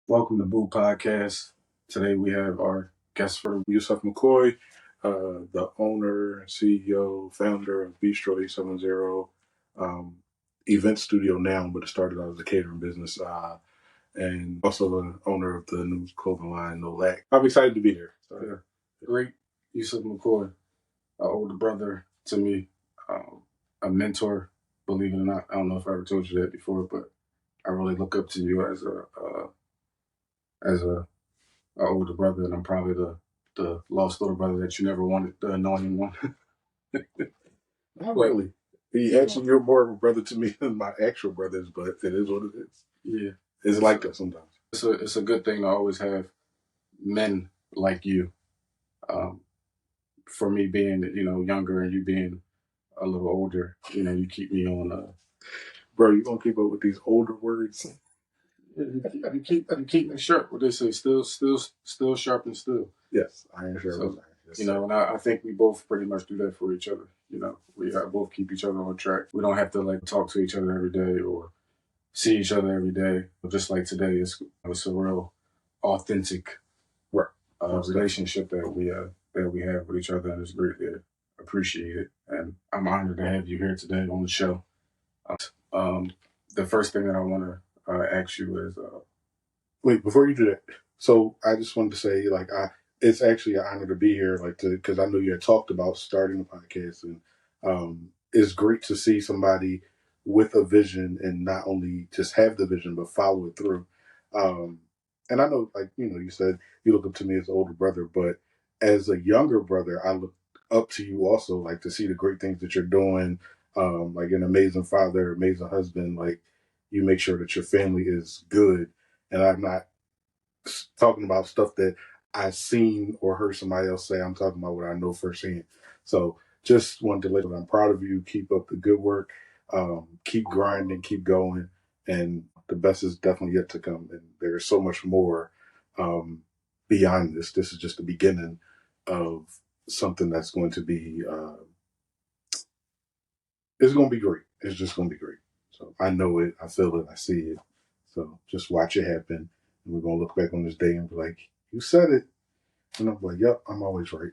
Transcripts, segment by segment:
Welcome to Bupodcast. Today we have our guest for Yusef McCoy, the owner, CEO, founder of Bistro 870, event studio now, but it started out as a catering business, and also the owner of the new clothing line, No Lack. I'm excited to be here. So, great Yusef McCoy, an older brother to me, a mentor, believe it or not. I don't know if I ever told you that before, but I really look up to you as a older brother, and I'm probably the lost little brother that you never wanted, the annoying one. Not really. You're more of a brother to me than my actual brothers, but it is what it is. Yeah, it's like that sometimes. It's a good thing to always have men like you. For me being younger and you being a little older, you keep me on. Bro, you gonna keep up with these older words? You keep me sharp. What they say, still sharp and still. Yes, iron sharp. So, yes, and I think we both pretty much do that for each other. We both keep each other on track. We don't have to talk to each other every day or see each other every day. Just like today, it's a real authentic relationship that we have with each other, and it's greatly appreciated. And I'm honored to have you here today on the show. The first thing that I want to ask you is, wait, before you do that, so I just wanted to say, it's actually an honor to be here, because I know you had talked about starting the podcast, and it's great to see somebody with a vision and not only just have the vision but follow it through. And I know, you said you look up to me as an older brother, but as a younger brother, I look up to you also, to see the great things that you're doing, like an amazing father, amazing husband. You make sure that your family is good, and I'm not talking about stuff that I've seen or heard somebody else say. I'm talking about what I know firsthand. So just wanted to let you know I'm proud of you. Keep up the good work. Keep grinding, keep going, and the best is definitely yet to come. And there's so much more beyond this. This is just the beginning of something that's going to be. It's going to be great. It's just going to be great. So I know it. I feel it. I see it. So just watch it happen. And we're going to look back on this day and be like, you said it. And I'm like, yep, I'm always right.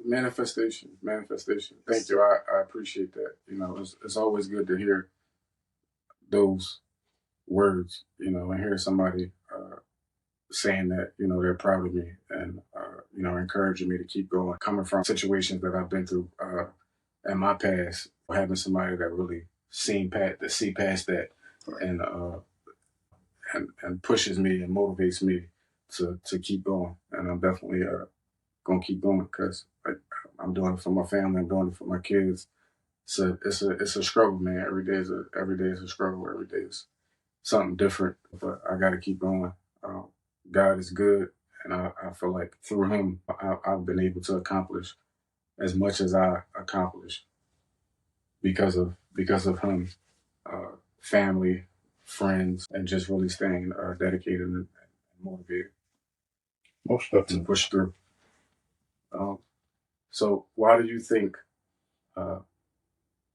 Manifestation. Thank you. I appreciate that. It's always good to hear those words, and hear somebody saying that, they're proud of me and, encouraging me to keep going. Coming from situations that I've been through in my past, having somebody that really see past that, and and pushes me and motivates me to keep going. And I'm definitely gonna keep going because I'm doing it for my family. I'm doing it for my kids. It's a struggle, man. Every day is a struggle. Every day is something different, but I got to keep going. God is good, and I feel like through Him, I've been able to accomplish as much as I accomplished because of Him. Family, friends, and just really staying dedicated and motivated. Most definitely. To push through. So why do you think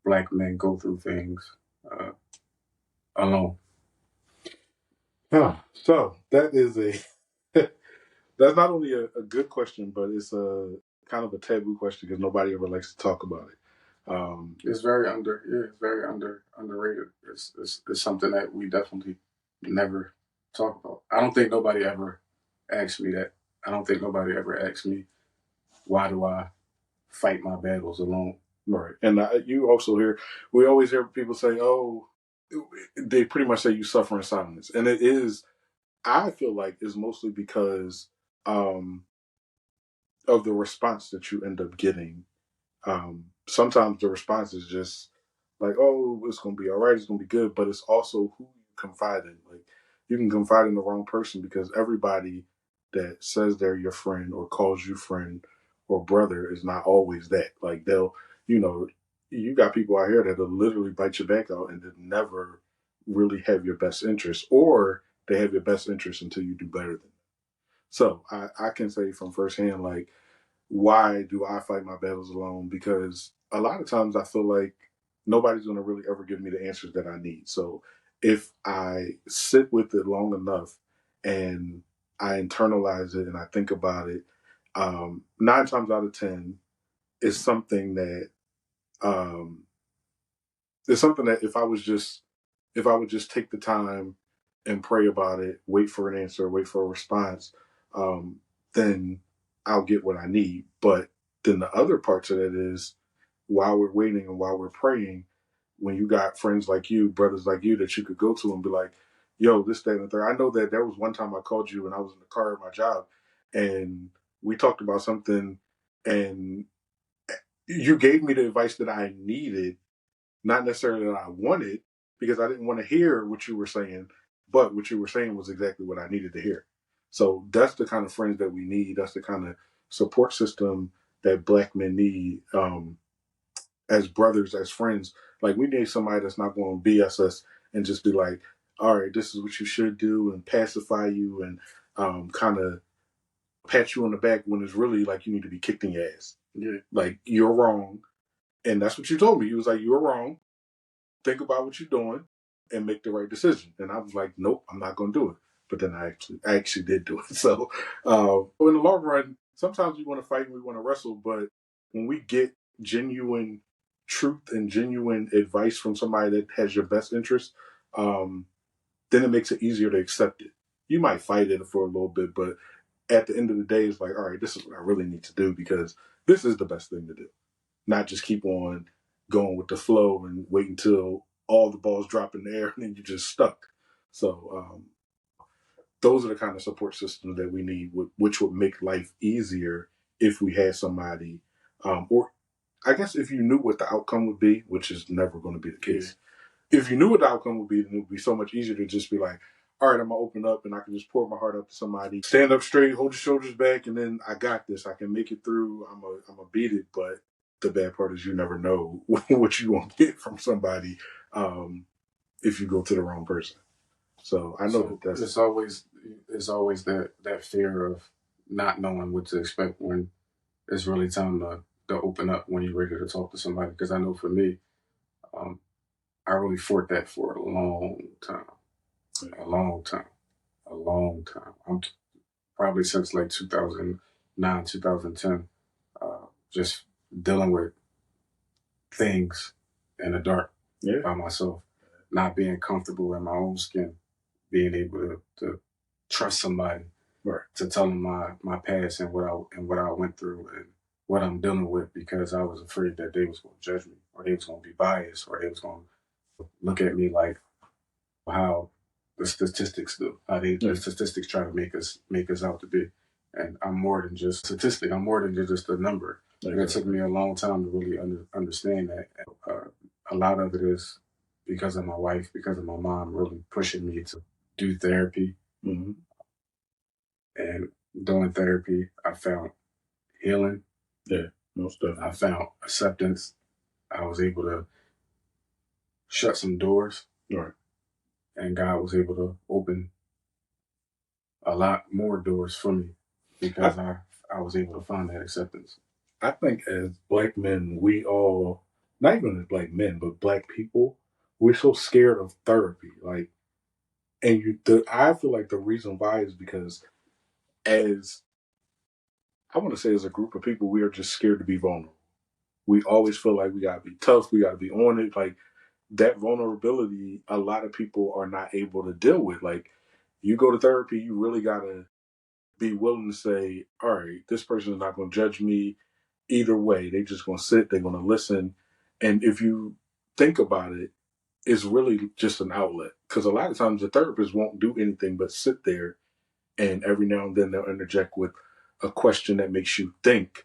Black men go through things alone? So that is that's not only a good question, but it's a kind of a taboo question because nobody ever likes to talk about it. It's very underrated. It's something that we definitely never talk about. I don't think nobody ever asked me that. I don't think nobody ever asked me, why do I fight my battles alone? Right. And we always hear people say, oh, they pretty much say you suffer in silence. And it is, I feel like it's mostly because of the response that you end up getting. Sometimes the response is just like, oh, it's going to be all right, it's going to be good. But it's also who you confide in. You can confide in the wrong person because everybody that says they're your friend or calls you friend or brother is not always that. You got people out here that'll literally bite your back out and then never really have your best interest, or they have your best interest until you do better than them. So I can say from firsthand, why do I fight my battles alone? Because a lot of times I feel like nobody's going to really ever give me the answers that I need. So if I sit with it long enough and I internalize it and I think about it, 9 times out of 10, it's something that um, if I would just take the time and pray about it, wait for an answer, wait for a response, um, then I'll get what I need. But then the other parts of it is while we're waiting and while we're praying, when you got friends like you, brothers like you that you could go to and be like, yo, this, that, and the third. I know that there was one time I called you and I was in the car at my job and we talked about something and you gave me the advice that I needed, not necessarily that I wanted, because I didn't want to hear what you were saying, but what you were saying was exactly what I needed to hear. So that's the kind of friends that we need. That's the kind of support system that Black men need. As brothers, as friends, like we need somebody that's not going to BS us and just be like, all right, this is what you should do and pacify you and kind of pat you on the back when it's really like you need to be kicked in your ass. Yeah. Like you're wrong. And that's what you told me. You was like, you're wrong. Think about what you're doing and make the right decision. And I was like, nope, I'm not going to do it. But then I actually did do it. So in the long run, sometimes we want to fight and we want to wrestle, but when we get genuine truth and genuine advice from somebody that has your best interest, then it makes it easier to accept it. You might fight it for a little bit, but at the end of the day, it's like, all right, this is what I really need to do because this is the best thing to do. Not just keep on going with the flow and wait until all the balls drop in the air and then you're just stuck. So those are the kind of support systems that we need, which would make life easier if we had somebody, or I guess if you knew what the outcome would be, which is never going to be the case. Yeah. If you knew what the outcome would be, then it would be so much easier to just be like, all right, I'm going to open up and I can just pour my heart out to somebody, stand up straight, hold your shoulders back, and then I got this. I can make it through. I'm a beat it. But the bad part is you never know what you won't get from somebody if you go to the wrong person. So I know that's it's always that fear of not knowing what to expect when it's really time to open up when you're ready to talk to somebody. Because I know for me, I really fought that for a long time, a long time, a long time. I'm probably since like 2009, 2010, just dealing with things in the dark by myself, not being comfortable in my own skin, being able to trust somebody, right, to tell them my past and what I went through and what I'm dealing with because I was afraid that they was going to judge me or they was going to be biased or they was going to look at me like how the statistics do, how the statistics try to make us out to be. And I'm more than just a statistic. I'm more than just a number. And it took me a long time to really understand that. A lot of it is because of my wife, because of my mom really pushing me to do therapy. Mm-hmm. And doing therapy, I found healing. Yeah, most definitely. I found acceptance. I was able to shut some doors. Right. And God was able to open a lot more doors for me because I was able to find that acceptance. I think as Black men, we all, not even as Black men, but Black people, we're so scared of therapy. Like, and I feel like the reason why is because as a group of people, we are just scared to be vulnerable. We always feel like we gotta be tough, we gotta be on it. Like that vulnerability, a lot of people are not able to deal with. Like you go to therapy, you really gotta be willing to say, all right, this person is not gonna judge me either way. They're just gonna sit, they're gonna listen. And if you think about it, it's really just an outlet. Because a lot of times the therapist won't do anything but sit there and every now and then they'll interject with a question that makes you think,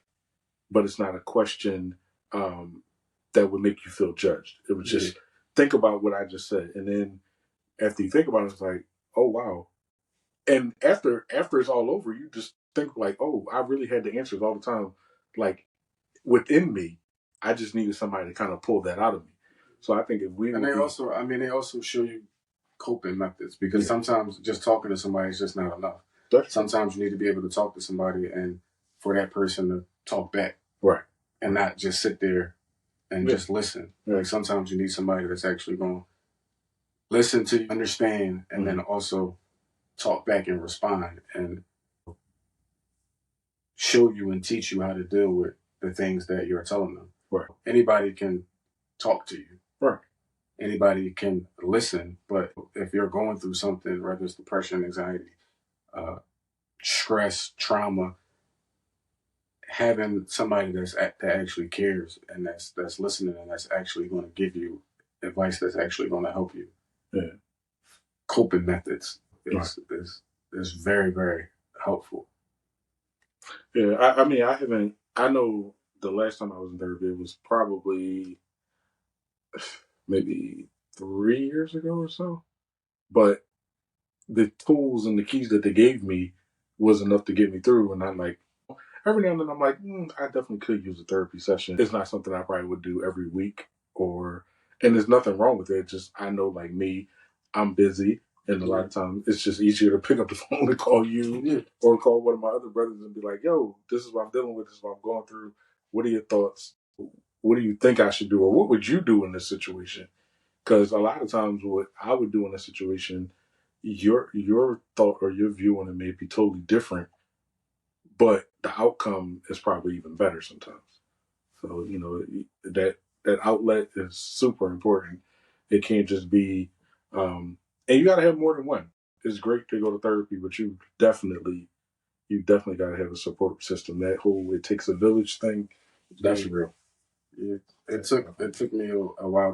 but it's not a question that would make you feel judged. It would just think about what I just said, and then after you think about it, it's like, oh wow. And after it's all over, you just think like, oh, I really had the answers all the time, like within me. I just needed somebody to kind of pull that out of me. So I think if we and they also show you coping methods because sometimes just talking to somebody is just not enough. Sometimes you need to be able to talk to somebody and for that person to talk back, right, and not just sit there and just listen. Like sometimes you need somebody that's actually going to listen to you, understand, and then also talk back and respond and show you and teach you how to deal with the things that you're telling them. Right. Anybody can talk to you. Right. Anybody can listen, but if you're going through something, whether it's depression, anxiety, uh, stress, trauma, having somebody that actually cares and that's listening and that's actually going to give you advice that's actually going to help you. Yeah. Coping methods is Right. is very, very helpful. Yeah, I mean, I haven't. I know the last time I was in therapy, it was probably maybe 3 years ago or so. But the tools and the keys that they gave me was enough to get me through. And I'm like, every now and then, I'm like, I definitely could use a therapy session. It's not something I probably would do every week, and there's nothing wrong with it. Just I know, like me, I'm busy, and a lot of times it's just easier to pick up the phone and call you or call one of my other brothers and be like, "Yo, this is what I'm dealing with. This is what I'm going through. What are your thoughts? What do you think I should do, or what would you do in this situation?" Because a lot of times, what I would do in a situation, your thought or your view on it may be totally different, but the outcome is probably even better sometimes. So that that outlet is super important. It can't just be, and you got to have more than one. It's great to go to therapy, but you definitely got to have a support system. That whole "it takes a village" thing, that's real. Yeah, it took me a while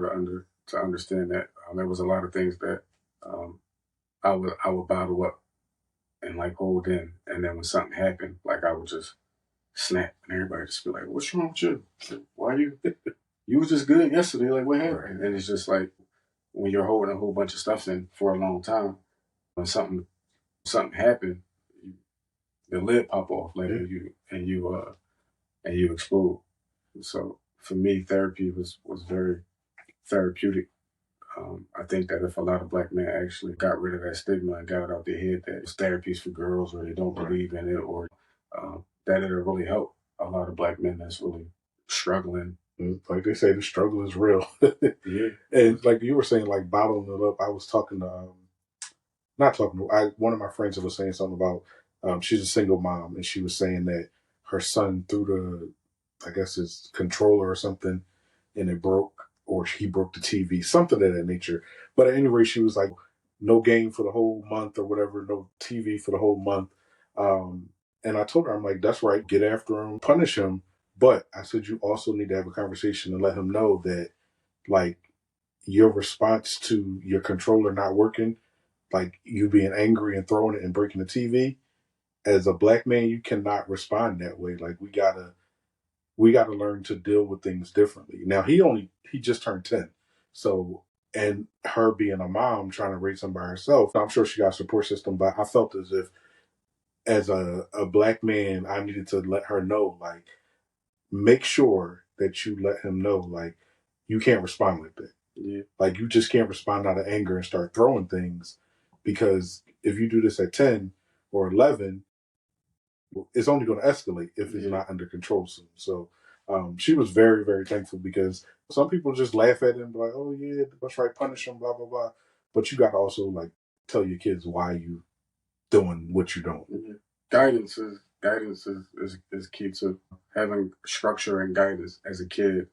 to understand that. There was a lot of things that um, I would bottle up and like hold in, and then when something happened, like I would just snap, and everybody just be like, "What's wrong with you? Why you was just good yesterday? Like what happened?" Right. And it's just like when you're holding a whole bunch of stuff in for a long time, when something happened, you, the lid pop off, like and you explode. So for me, therapy was very therapeutic. I think that if a lot of black men actually got rid of that stigma and got it out their head that it's therapies for girls or they don't believe in it, or that it'll really help a lot of black men that's really struggling. Like they say, the struggle is real. Yeah. And like you were saying, like bottling it up. I was talking to, not talking to, one of my friends that was saying something about, she's a single mom, and she was saying that her son threw I guess his controller or something, and it broke, or he broke the TV, something of that nature. But at any rate, she was like, no game for the whole month or whatever, no TV for the whole month. And I told her, I'm like, that's right, get after him, punish him. But I said, you also need to have a conversation and let him know that, like, your response to your controller not working, like you being angry and throwing it and breaking the TV, as a black man, you cannot respond that way. Like we gotta learn to deal with things differently. Now he just turned 10. So, and her being a mom trying to raise him by herself, I'm sure she got a support system, but I felt as if as a black man, I needed to let her know, like, make sure that you let him know, like, you can't respond like that. Yeah. Like you just can't respond out of anger and start throwing things, because if you do this at 10 or 11, it's only going to escalate if it's not under control soon. So she was very, very thankful, because some people just laugh at it and be like, "Oh yeah, that's right, punish them, blah blah blah." But you got to also like tell your kids why you doing what you're doing. Yeah. Guidance is key to having structure and guidance as a kid,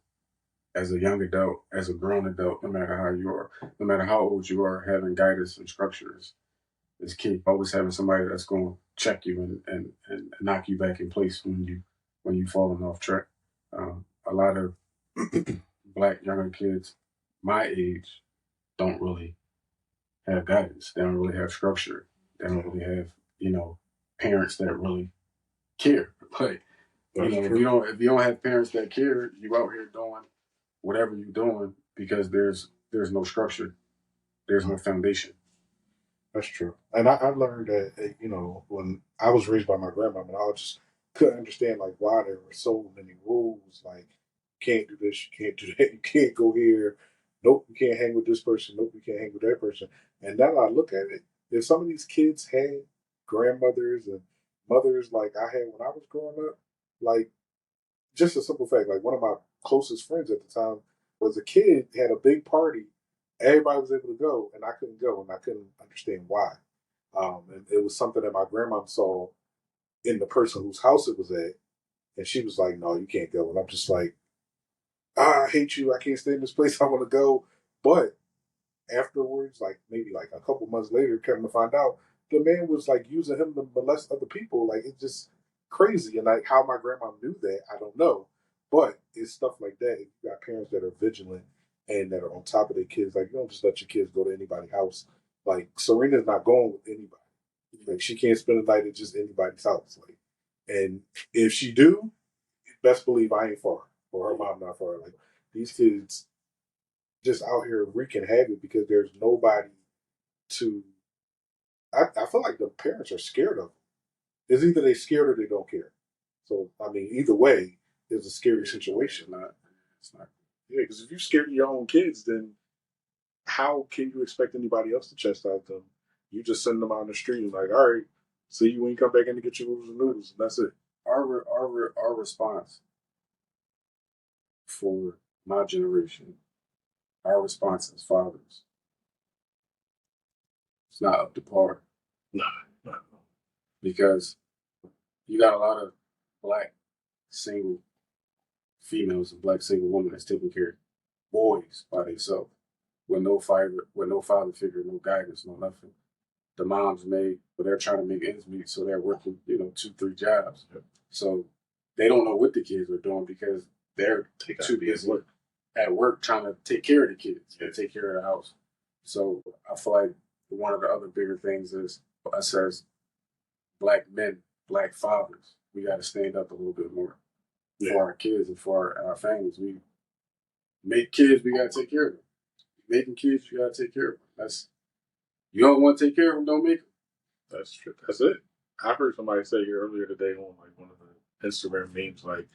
as a young adult, as a grown adult, no matter how you are, no matter how old you are, having guidance and structure is key. Always having somebody that's going to check you and knock you back in place when you falling off track. A lot of black younger kids my age don't really have guidance. They don't really have structure. They don't really have parents that really care. Like if you don't have parents that care, you out here doing whatever you're doing because there's no structure. There's no foundation. That's true. And I learned that, when I was raised by my grandmama, and I just couldn't understand, like, why there were so many rules. Like, you can't do this, you can't do that, you can't go here. Nope, you can't hang with this person. Nope, you can't hang with that person. And now that I look at it, if some of these kids had grandmothers and mothers like I had when I was growing up, like, just a simple fact, like one of my closest friends at the time was a kid, had a big party, Everybody was able to go, and I couldn't go, and I couldn't understand why. And it was something that my grandma saw in the person whose house it was at, and she was like, "No, you can't go." And I'm just like, I hate you. I can't stay in this place. I want to go. But afterwards, like maybe like a couple months later, coming to find out, the man was like using him to molest other people. Like it's just crazy. And like how my grandma knew that, I don't know. But it's stuff like that. If you got parents that are vigilant and that are on top of their kids, like you don't just let your kids go to anybody's house. Like Serena's not going with anybody. Like she can't spend the night at just anybody's house. Like, and if she do, best believe I ain't far, or her mom not far. Like these kids just out here wreaking havoc because there's nobody to. I feel like the parents are scared of them. It's either they scared or they don't care. So I mean, either way, it's a scary situation. It's not. Yeah, because if you're scared of your own kids, then how can you expect anybody else to chastise them? You just send them out on the street and like, all right, see you when you come back in to get your noodles and noodles, and that's it. Our response for my generation, our response as fathers, it's not up to par. No, no. Because you got a lot of black single females and black single women that's taking care of boys by themselves with no father figure, no guidance, no nothing. The moms but they're trying to make ends meet, so they're working, 2-3 jobs. Yep. So they don't know what the kids are doing because they're too busy at work trying to take care of the kids and take care of the house. So I feel like one of the other bigger things is us as black men, black fathers, we got to stand up a little bit more for our kids and for our families. We make kids, we got to take care of them. Making kids, you got to take care of them. You don't want to take care of them, don't make them. That's true. That's it. I heard somebody say earlier today on like one of the Instagram memes, like,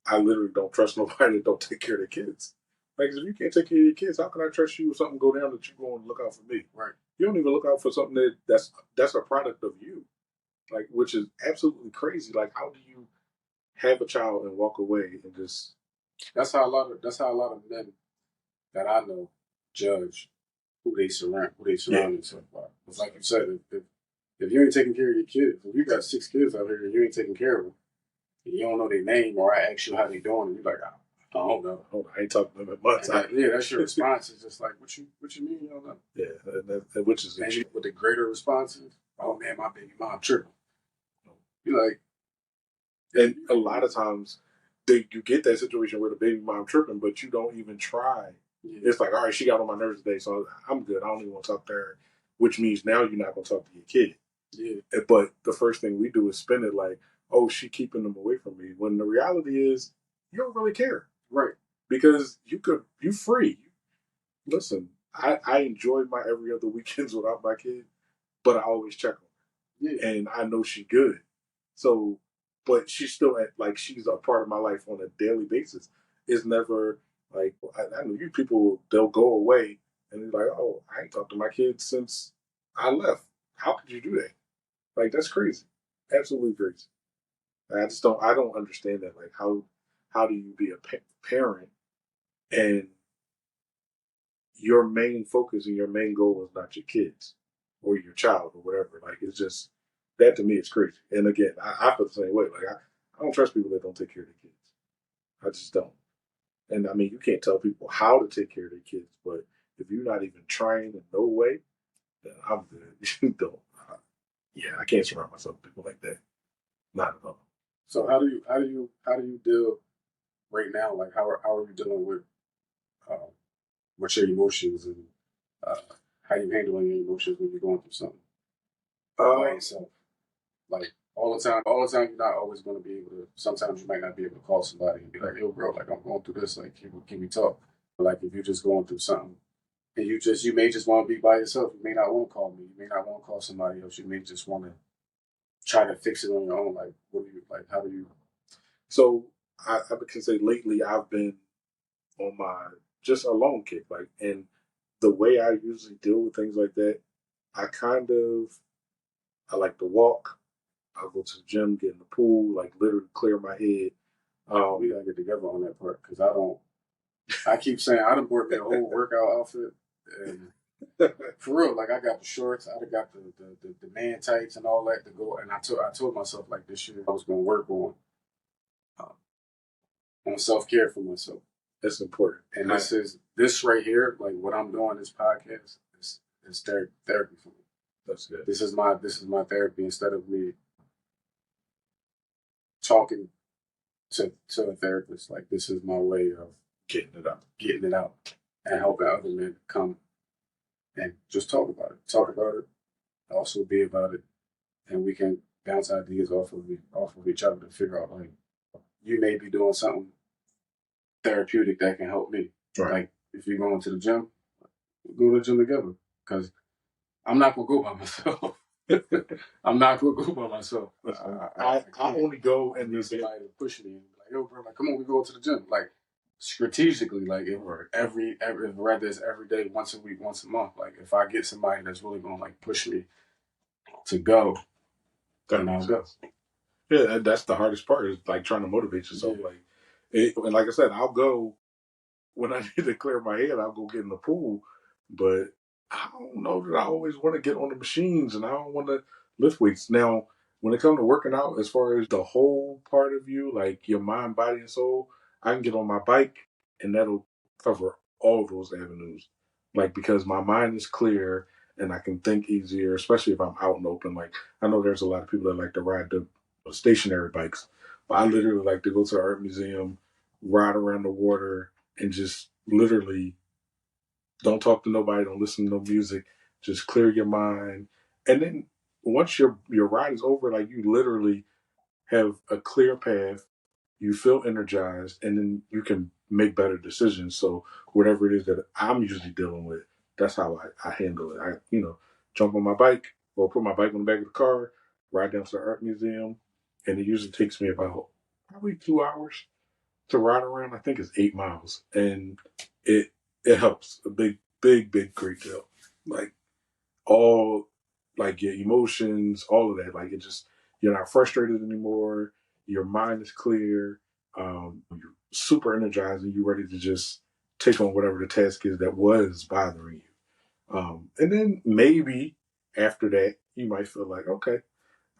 I literally don't trust nobody that don't take care of their kids. Like, if you can't take care of your kids, how can I trust you if something go down that you go and look out for me? Right. You don't even look out for something that's a product of you. Like, which is absolutely crazy. Like, how do you have a child and walk away and just? That's how a lot of men that I know judge who they surround themselves by. It's like you said, if you ain't taking care of your kids, if you got 6 kids out here and you ain't taking care of them, and you don't know their name, or I ask you how they doing, and you're like, I don't know. I ain't talking to them in months. That's your response. It's just like, what you mean you don't know? Yeah, which is with the greater response is, oh man, my baby mom tripping. You're like, and a lot of times you get that situation where the baby mom tripping, but you don't even try. Yeah. It's like, all right, she got on my nerves today, so I'm good. I don't even want to talk to her, which means now you're not going to talk to your kid. Yeah. But the first thing we do is spin it like, oh, she keeping them away from me. When the reality is, you don't really care. Right. Because you free. Listen, I enjoy my every other weekends without my kid, but I always check them. Yeah. And I know she's good. So, but she's still she's a part of my life on a daily basis. It's never like, I know you people, they'll go away and they're like, oh, I ain't talked to my kids since I left. How could you do that? Like, that's crazy. Absolutely crazy. I don't understand that. Like, how do you be a parent and your main focus and your main goal is not your kids or your child or whatever? Like, it's just, that to me is crazy. And again, I feel the same way. Like, I don't trust people that don't take care of their kids. I just don't. And I mean, you can't tell people how to take care of their kids, but if you're not even trying in no way, then I'm good. You don't. I can't surround myself with people like that. Not at all. So how do you deal right now? Like how are you dealing with what's your emotions and how you handling your emotions when you're going through something by yourself? Like all the time, you're not always going to be able to. Sometimes you might not be able to call somebody and be like, "Yo, bro, like I'm going through this. Like, can we talk?" But like if you're just going through something and you may just want to be by yourself. You may not want to call me. You may not want to call somebody else. You may just want to try to fix it on your own. Like, what do you like? How do you? So I can say lately I've been on my just alone kick, like, and the way I usually deal with things like that, I like to walk. I'll go to the gym, get in the pool, like literally clear my head. We gotta get together on that part because I keep saying I done bought me a whole workout outfit. And for real, like I got the shorts, I got the man tights and all that to go. And I told myself like this year I was gonna work uh, on self care for myself. That's important. And this right here, like what I'm doing, this podcast, is therapy for me. That's good. This is my therapy. Instead of me talking to a therapist, like this is my way of getting it out, and helping other men come and just talk about it, also be about it, and we can bounce ideas off of each other to figure out like you may be doing something therapeutic that can help me. Right. Like if you're going to the gym, go to the gym together because I'm not gonna go by myself. I'm not gonna go by myself. I only go and need somebody to push me and be like, yo, bro, like, come on, we go to the gym. Like strategically, like if every whether it's every day, once a week, once a month, like if I get somebody that's really gonna like push me to go, then I'll go. Yeah, that's the hardest part is like trying to motivate yourself. Yeah. And like I said, I'll go when I need to clear my head. I'll go get in the pool, but I don't know that I always want to get on the machines and I don't want to lift weights. Now, when it comes to working out, as far as the whole part of you, like your mind, body, and soul, I can get on my bike and that'll cover all those avenues. Like, because my mind is clear and I can think easier, especially if I'm out and open. Like, I know there's a lot of people that like to ride the stationary bikes, but I literally like to go to the art museum, ride around the water, and just literally don't talk to nobody, don't listen to no music, just clear your mind. And then once your ride is over, like you literally have a clear path, you feel energized, and then you can make better decisions. So whatever it is that I'm usually dealing with, that's how I handle it. I, jump on my bike or put my bike on the back of the car, ride down to the art museum, and it usually takes me about probably 2 hours to ride around. I think it's 8 miles, and it helps a big great deal. Like all like your emotions, all of that. Like it just you're not frustrated anymore. Your mind is clear. You're super energized, and you're ready to just take on whatever the task is that was bothering you. And then maybe after that, you might feel like, okay,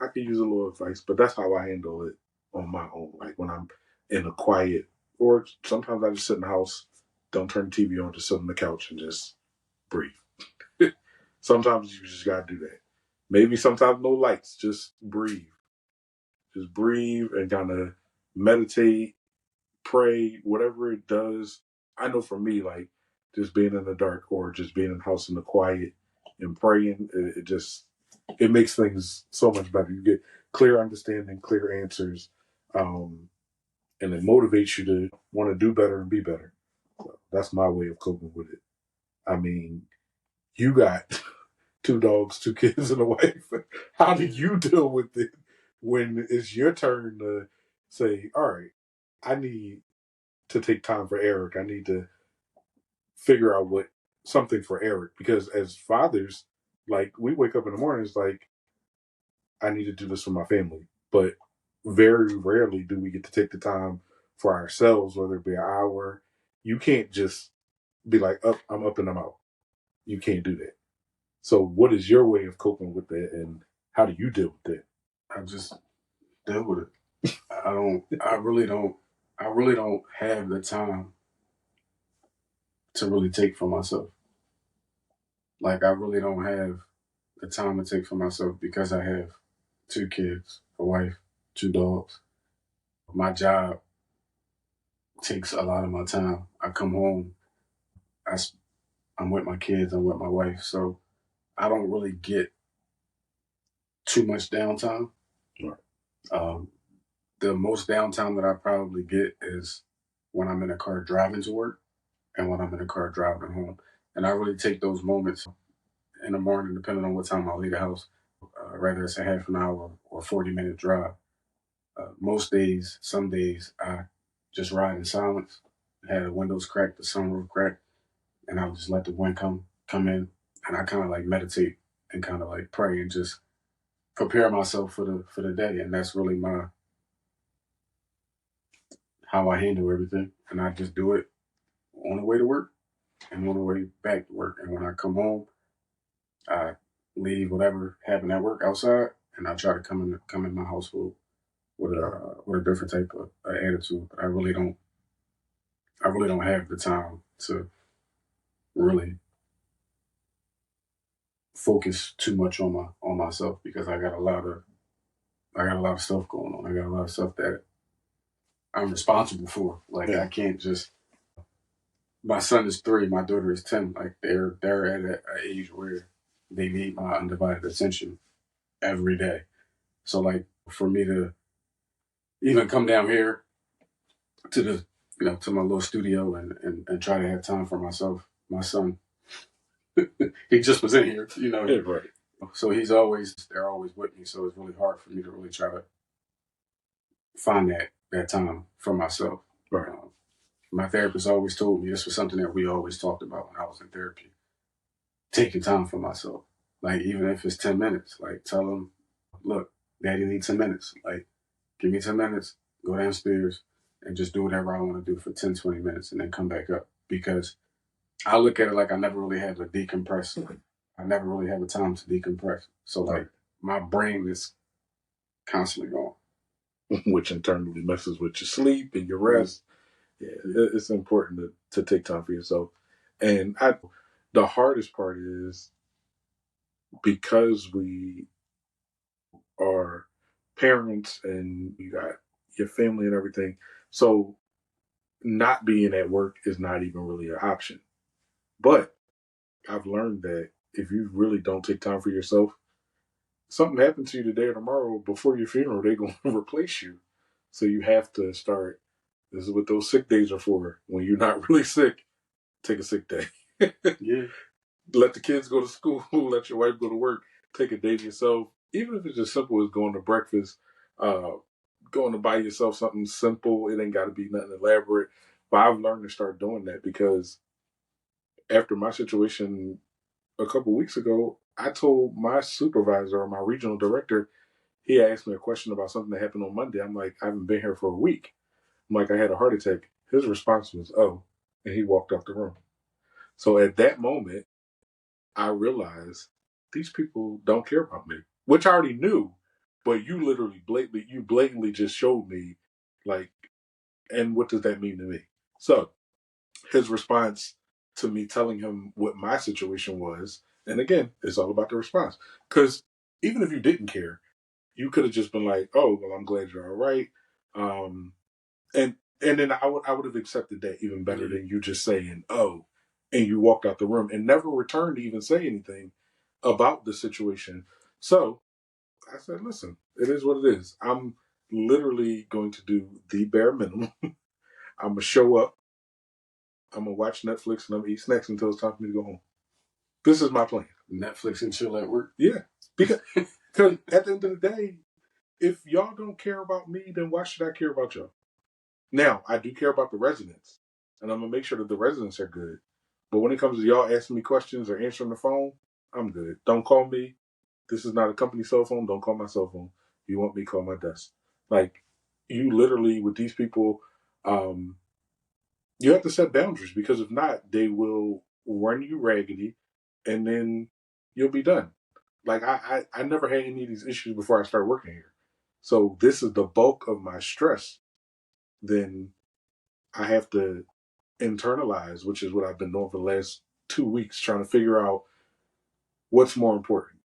I could use a little advice, but that's how I handle it on my own. Like when I'm in a quiet, or sometimes I just sit in the house, don't turn the TV on, just sit on the couch and just breathe. Sometimes you just gotta do that. Maybe sometimes no lights, just breathe. Just breathe and kind of meditate, pray, whatever it does. I know for me, like just being in the dark or just being in the house in the quiet and praying, it makes things so much better. You get clear understanding, clear answers, and it motivates you to want to do better and be better. So that's my way of coping with it. I mean, you got 2 dogs, 2 kids, and a wife. How do you deal with it when it's your turn to say, all right, I need to take time for Eric. I need to figure out something for Eric. Because as fathers, like we wake up in the morning, it's like, I need to do this for my family. But very rarely do we get to take the time for ourselves, whether it be an hour. You can't just be like, up, I'm up and I'm out. You can't do that. So what is your way of coping with that and how do you deal with that? I just deal with it. I really don't have the time to really take for myself. Like I really don't have the time to take for myself because I have 2 kids, a wife, 2 dogs. My job takes a lot of my time. I come home, I'm with my kids, I'm with my wife, so I don't really get too much downtime. Right. The most downtime that I probably get is when I'm in a car driving to work and when I'm in a car driving home. And I really take those moments in the morning, depending on what time I leave the house, whether it's a half an hour or 40-minute drive. Most days, some days, I just ride in silence, had the windows cracked, the sunroof cracked, and I would just let the wind come in, and I kind of like meditate and kind of like pray and just prepare myself for the day, and that's really how I handle everything, and I just do it on the way to work. and on the way back to work. And when I come home, I leave whatever happened at work outside, and I try to come in my household with a different type of attitude. But I really don't have the time to really focus too much on myself because I got a lot of stuff going on. I got a lot of stuff that I'm responsible for. Like I can't just. My son is 3, my daughter is 10. Like they're at an age where they need my undivided attention every day. So like for me to even come down here to the to my little studio and try to have time for myself. My son, he just was in here, Yeah, right. So they're always with me. So it's really hard for me to really try to find that time for myself. Right. My therapist always told me this was something that we always talked about when I was in therapy. Taking time for myself, like even if it's 10 minutes, like tell them, look, Daddy needs 10 minutes. Like, give me 10 minutes. Go downstairs and just do whatever I want to do for 10, 20 minutes, and then come back up because I look at it like I never really had to decompress. I never really have a time to decompress. So like my brain is constantly gone. Which in turn really messes with your sleep and your rest. Yeah, it's important to take time for yourself. And the hardest part is because we are parents and you got your family and everything. So not being at work is not even really an option. But I've learned that if you really don't take time for yourself, something happens to you today or tomorrow before your funeral, they're going to replace you. So you have to start. This is what those sick days are for. When you're not really sick, take a sick day. Yeah. Let the kids go to school. Let your wife go to work. Take a day to yourself. Even if it's as simple as going to breakfast, uh, going to buy yourself something simple. It ain't got to be nothing elaborate. But I've learned to start doing that because after my situation a couple weeks ago, I told my supervisor or my regional director, he asked me a question about something that happened on Monday. I'm like, I haven't been here for a week. I'm like, I had a heart attack. His response was, oh, and he walked out the room. So at that moment, I realized these people don't care about me, which I already knew, but you literally blatantly just showed me, like, and what does that mean to me? So his response to me telling him what my situation was, and again, it's all about the response. Because even if you didn't care, you could have just been like, "Oh, well, I'm glad you're all right," um, and then I would have accepted that even better than you just saying, "Oh," and you walked out the room and never returned to even say anything about the situation. So I said, "Listen, it is what it is. I'm literally going to do the bare minimum. I'm gonna show up. I'm gonna watch Netflix and I'm gonna eat snacks until it's time for me to go home. This is my plan. Netflix and chill at work. Yeah, because at the end of the day, if y'all don't care about me, then why should I care about y'all? Now, I do care about the residents, and I'm gonna make sure that the residents are good. But when it comes to y'all asking me questions or answering the phone, I'm good. Don't call me. This is not a company cell phone. Don't call my cell phone. You want me, call my desk. Like, you literally, with these people, um, you have to set boundaries because if not, they will run you raggedy and then you'll be done. Like, I never had any of these issues before I started working here. So this is the bulk of my stress. Then I have to internalize, which is what I've been doing for the last 2 weeks, trying to figure out what's more important.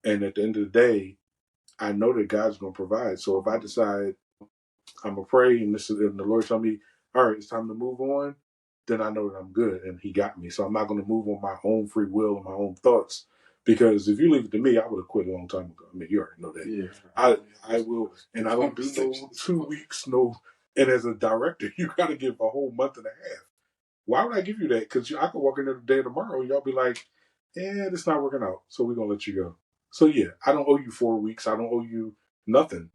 And at the end of the day, I know that God's going to provide. So if I decide I'm gonna pray, and the Lord tell me, all right, it's time to move on, then I know that I'm good, and He got me. So I'm not gonna move on my own free will and my own thoughts, because if you leave it to me, I would have quit a long time ago. I mean, you already know that. Yeah. I will, and I don't do no 2 weeks, no. And as a director, you got to give a whole month and a half. Why would I give you that? Because I could walk in there today or tomorrow, and y'all be like, it's not working out, so we're gonna let you go. So yeah, I don't owe you 4 weeks. I don't owe you nothing.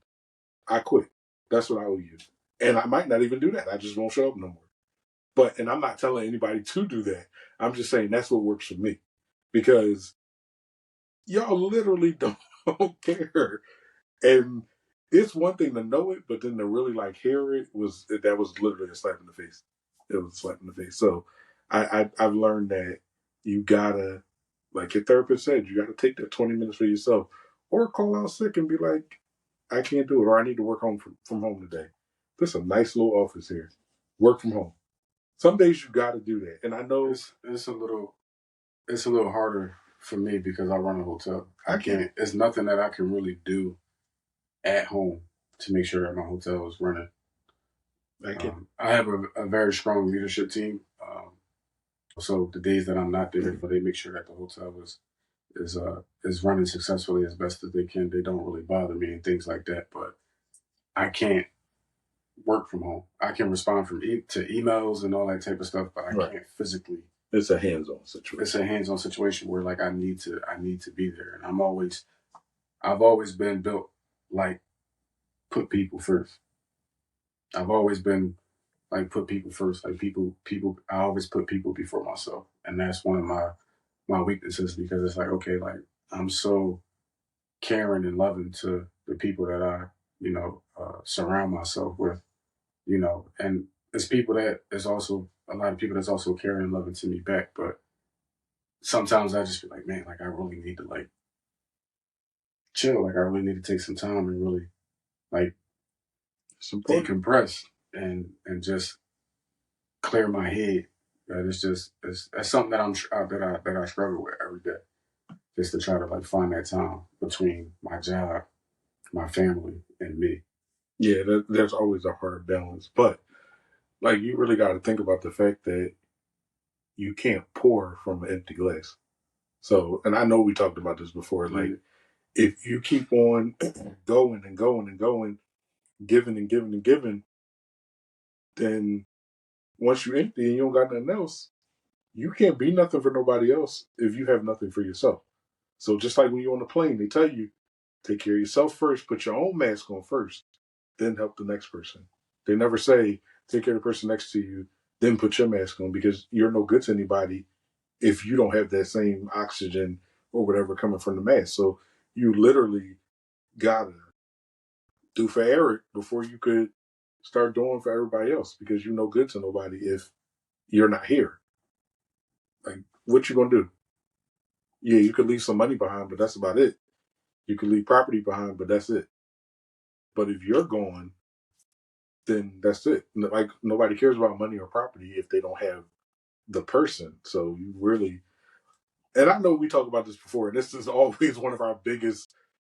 I quit. That's what I owe you. And I might not even do that. I just won't show up no more. And I'm not telling anybody to do that. I'm just saying that's what works for me. Because y'all literally don't care. And it's one thing to know it, but then to really like hear it that was literally a slap in the face. It was a slap in the face. So I've learned that you gotta, like your therapist said, you gotta take that 20 minutes for yourself, or call out sick and be like, I can't do it, or I need to work from home today. There's a nice little office here. Work from home. Some days you gotta do that, and I know it's a little harder for me because I run a hotel. I can't. It's nothing that I can really do at home to make sure that my hotel is running. I have a very strong leadership team. So the days that I'm not there, they make sure that the hotel is running successfully as best as they can. They don't really bother me and things like that. But I can't work from home. I can respond to emails and all that type of stuff, but I can't physically. It's a hands-on situation. It's a hands-on situation where like I need to be there, and I've always been built like put people first. I've always been like put people first. Like people. I always put people before myself, and that's one of my weaknesses because it's like okay, like I'm so caring and loving to the people that I surround myself with, and it's people that is also a lot of people that's also caring and loving to me back, but sometimes I just feel like, man, like I really need to like chill. Like I really need to take some time and really like decompress and just clear my head. That it's just that's something that that I struggle with every day. Just to try to like find that time between my job, my family, and me. Yeah, there's always a hard balance, but like you really got to think about the fact that you can't pour from an empty glass. So, and I know we talked about this before. Like, if you keep on going and going and going, giving and giving and giving, then once you're empty and you don't got nothing else, you can't be nothing for nobody else if you have nothing for yourself. So, just like when you're on a plane, they tell you take care of yourself first, put your own mask on first, then help the next person. They never say take care of the person next to you, then put your mask on because you're no good to anybody if you don't have that same oxygen or whatever coming from the mask. So you literally gotta do for Eric before you could start doing for everybody else because you're no good to nobody if you're not here. Like, what you gonna do? Yeah, you could leave some money behind, but that's about it. You could leave property behind, but that's it. But if you're gone, then that's it. Like nobody cares about money or property if they don't have the person. So you really, and I know we talked about this before, and this is always one of our biggest,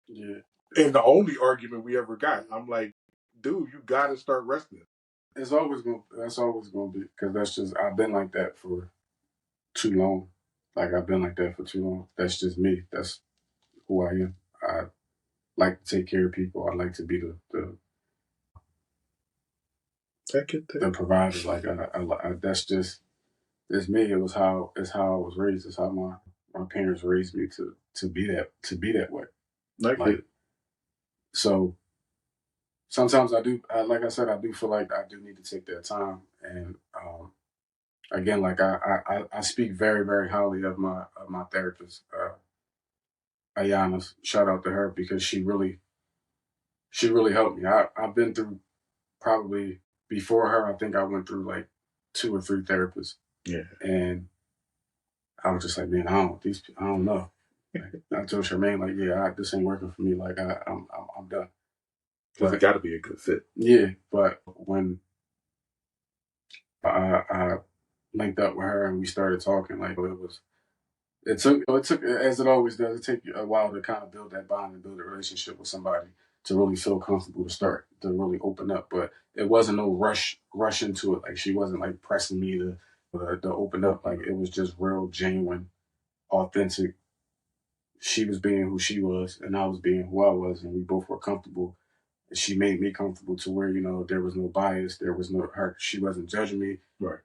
and the only argument we ever got. I'm like, dude, you got to start resting. That's always going to be because that's just I've been like that for too long. Like I've been like that for too long. That's just me. That's who I am. I like to take care of people. I like to be the provider. Like I that's just it's me. It's how I was raised. It's how my parents raised me to be that way. Like so. Sometimes I do. Like I said, I do feel like I do need to take that time. And again, like I speak very very highly of my therapist, Ayana. Shout out to her because she really helped me. I've been through probably before her. I think I went through like 2 or 3 therapists. Yeah, and I was just like, man, I don't know. Like, I told Charmaine, like, yeah, this ain't working for me. Like, I'm done. Because it got to be a good fit. Yeah, but when I linked up with her and we started talking, like, it took as it always does. It takes a while to kind of build that bond and build a relationship with somebody to really feel comfortable to really open up. But it wasn't no rush into it. Like she wasn't like pressing me to open up. Like it was just real, genuine, authentic. She was being who she was, and I was being who I was, and we both were comfortable. And she made me comfortable to where there was no bias, there was no her. She wasn't judging me. Right.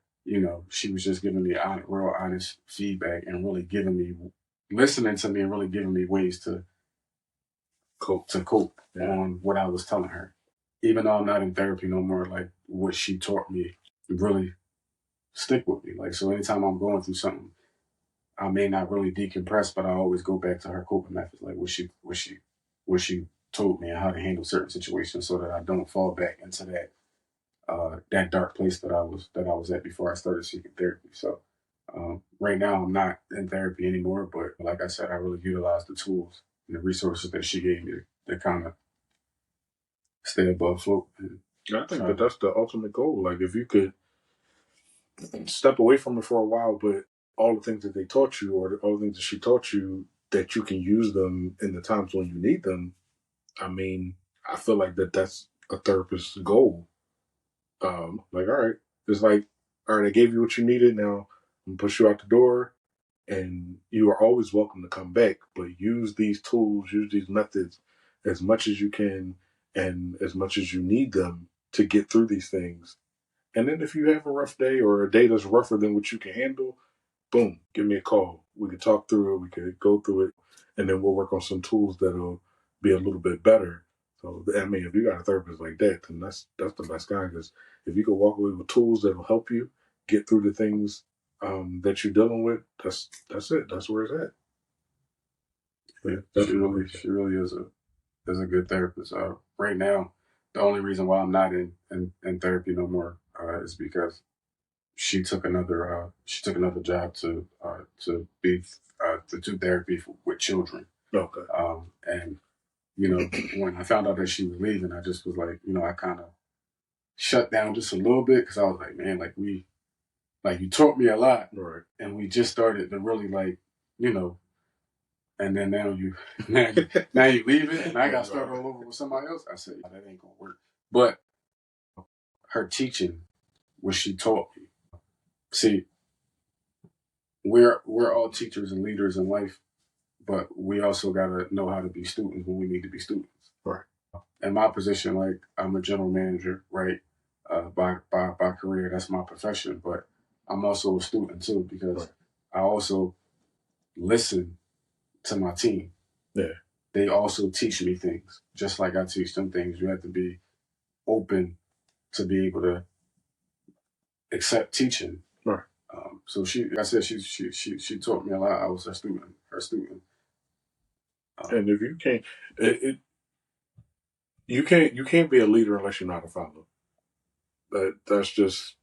She was just giving me real honest feedback and really listening to me and really giving me ways to cope on what I was telling her. Even though I'm not in therapy no more, like what she taught me really stick with me. Like so, anytime I'm going through something, I may not really decompress, but I always go back to her coping methods, like what she told me and how to handle certain situations, so that I don't fall back into that dark place that I was at before I started seeking therapy. So Right now, I'm not in therapy anymore, but like I said, I really utilize the tools and the resources that she gave me to kind of stay above float. And I think that that's the ultimate goal. Like, if you could step away from it for a while, but all the things that they taught you, or all the things that she taught you, that you can use them in the times when you need them. I mean, I feel like that's a therapist's goal. Like, all right, it's like, all right, I gave you what you needed. Now I'm gonna push you out the door, and you are always welcome to come back. But use these tools, use these methods as much as you can, and as much as you need them to get through these things. And then if you have a rough day, or a day that's rougher than what you can handle, boom, give me a call. We could talk through it. We could go through it, and then we'll work on some tools that'll be a little bit better. So, I mean, if you got a therapist like that, then that's the best guy. Because if you could walk away with tools that'll help you get through the things that you're dealing with, that's it. That's where it's at. Yeah, she really is a good therapist. Right now, the only reason why I'm not in therapy no more is because she took another job to be to do therapy with children. Okay. And when I found out that she was leaving, I just was like, I kind of shut down just a little bit because I was like, man, like you taught me a lot, Right. and we just started to really and then now you leave it, and I got to start all over with somebody else. I said, that ain't gonna work. But her teaching, what she taught me. See, we're all teachers and leaders in life, but we also gotta know how to be students when we need to be students. Right. In my position, like I'm a general manager, right? By career, that's my profession, but I'm also a student too because Right. I also listen to my team. Yeah. They also teach me things, just like I teach them things. You have to be open to be able to accept teaching. Right. So like I said, she taught me a lot. I was her student. And if you can't, you can't be a leader unless you know how to follow. That's just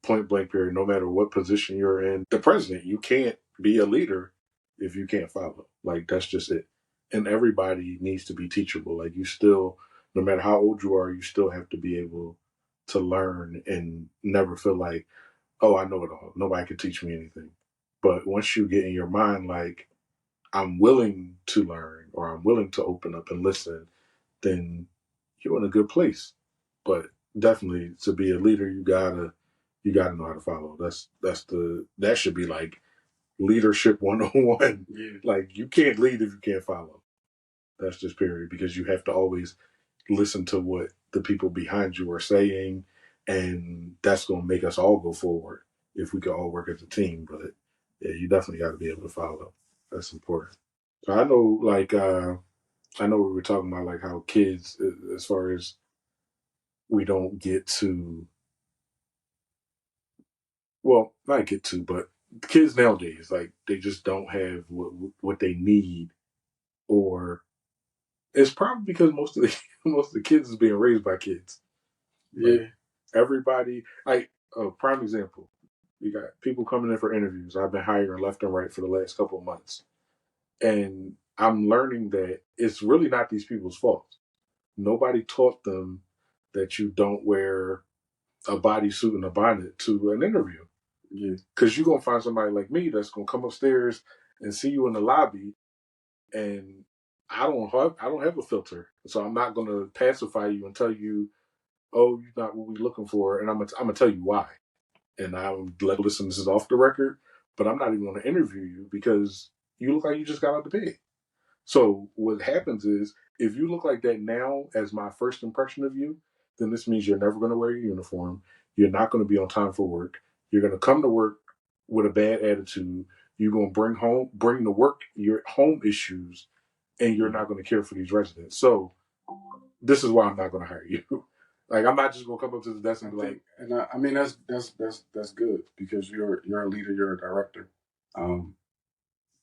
point blank period. No matter what position you're in, the president, you can't be a leader if you can't follow. Like, that's just it. And everybody needs to be teachable. Like, you still, no matter how old you are, you still have to be able to learn and never feel like, oh, I know it all. Nobody can teach me anything. But once you get in your mind, like, I'm willing to learn, or I'm willing to open up and listen, then you're in a good place. But definitely, to be a leader, you gotta know how to follow. That should be like leadership 101. Yeah. Like, you can't lead if you can't follow. That's just period, because you have to always listen to what the people behind you are saying, and that's gonna make us all go forward if we can all work as a team. But yeah, you definitely got to be able to follow. That's important. So I know, like, I know we were talking about like how kids, as far as we don't get to, well, not get to, but kids nowadays, like, they just don't have what they need, or it's probably because most of the most of the kids is being raised by kids. Yeah. Like, everybody, like, a prime example, you got people coming in for interviews. I've been hiring left and right for the last couple of months, and I'm learning that it's really not these people's fault. Nobody taught them that you don't wear a bodysuit and a bonnet to an interview. Yeah. Because you're going to find somebody like me that's going to come upstairs and see you in the lobby, and I don't have a filter. So I'm not going to pacify you and tell you, oh, you're not what we're looking for. And I'm going to tell you why. And I'm like, listen, this is off the record, but I'm not even going to interview you because you look like you just got out of bed. So what happens is, if you look like that now as my first impression of you, then this means you're never going to wear your uniform. You're not going to be on time for work. You're going to come to work with a bad attitude. You're going to bring to work your home issues, and you're not going to care for these residents. So this is why I'm not going to hire you. Like, I'm not just going to come up to the desk and be like, and I mean that's good because you're a leader, you're a director.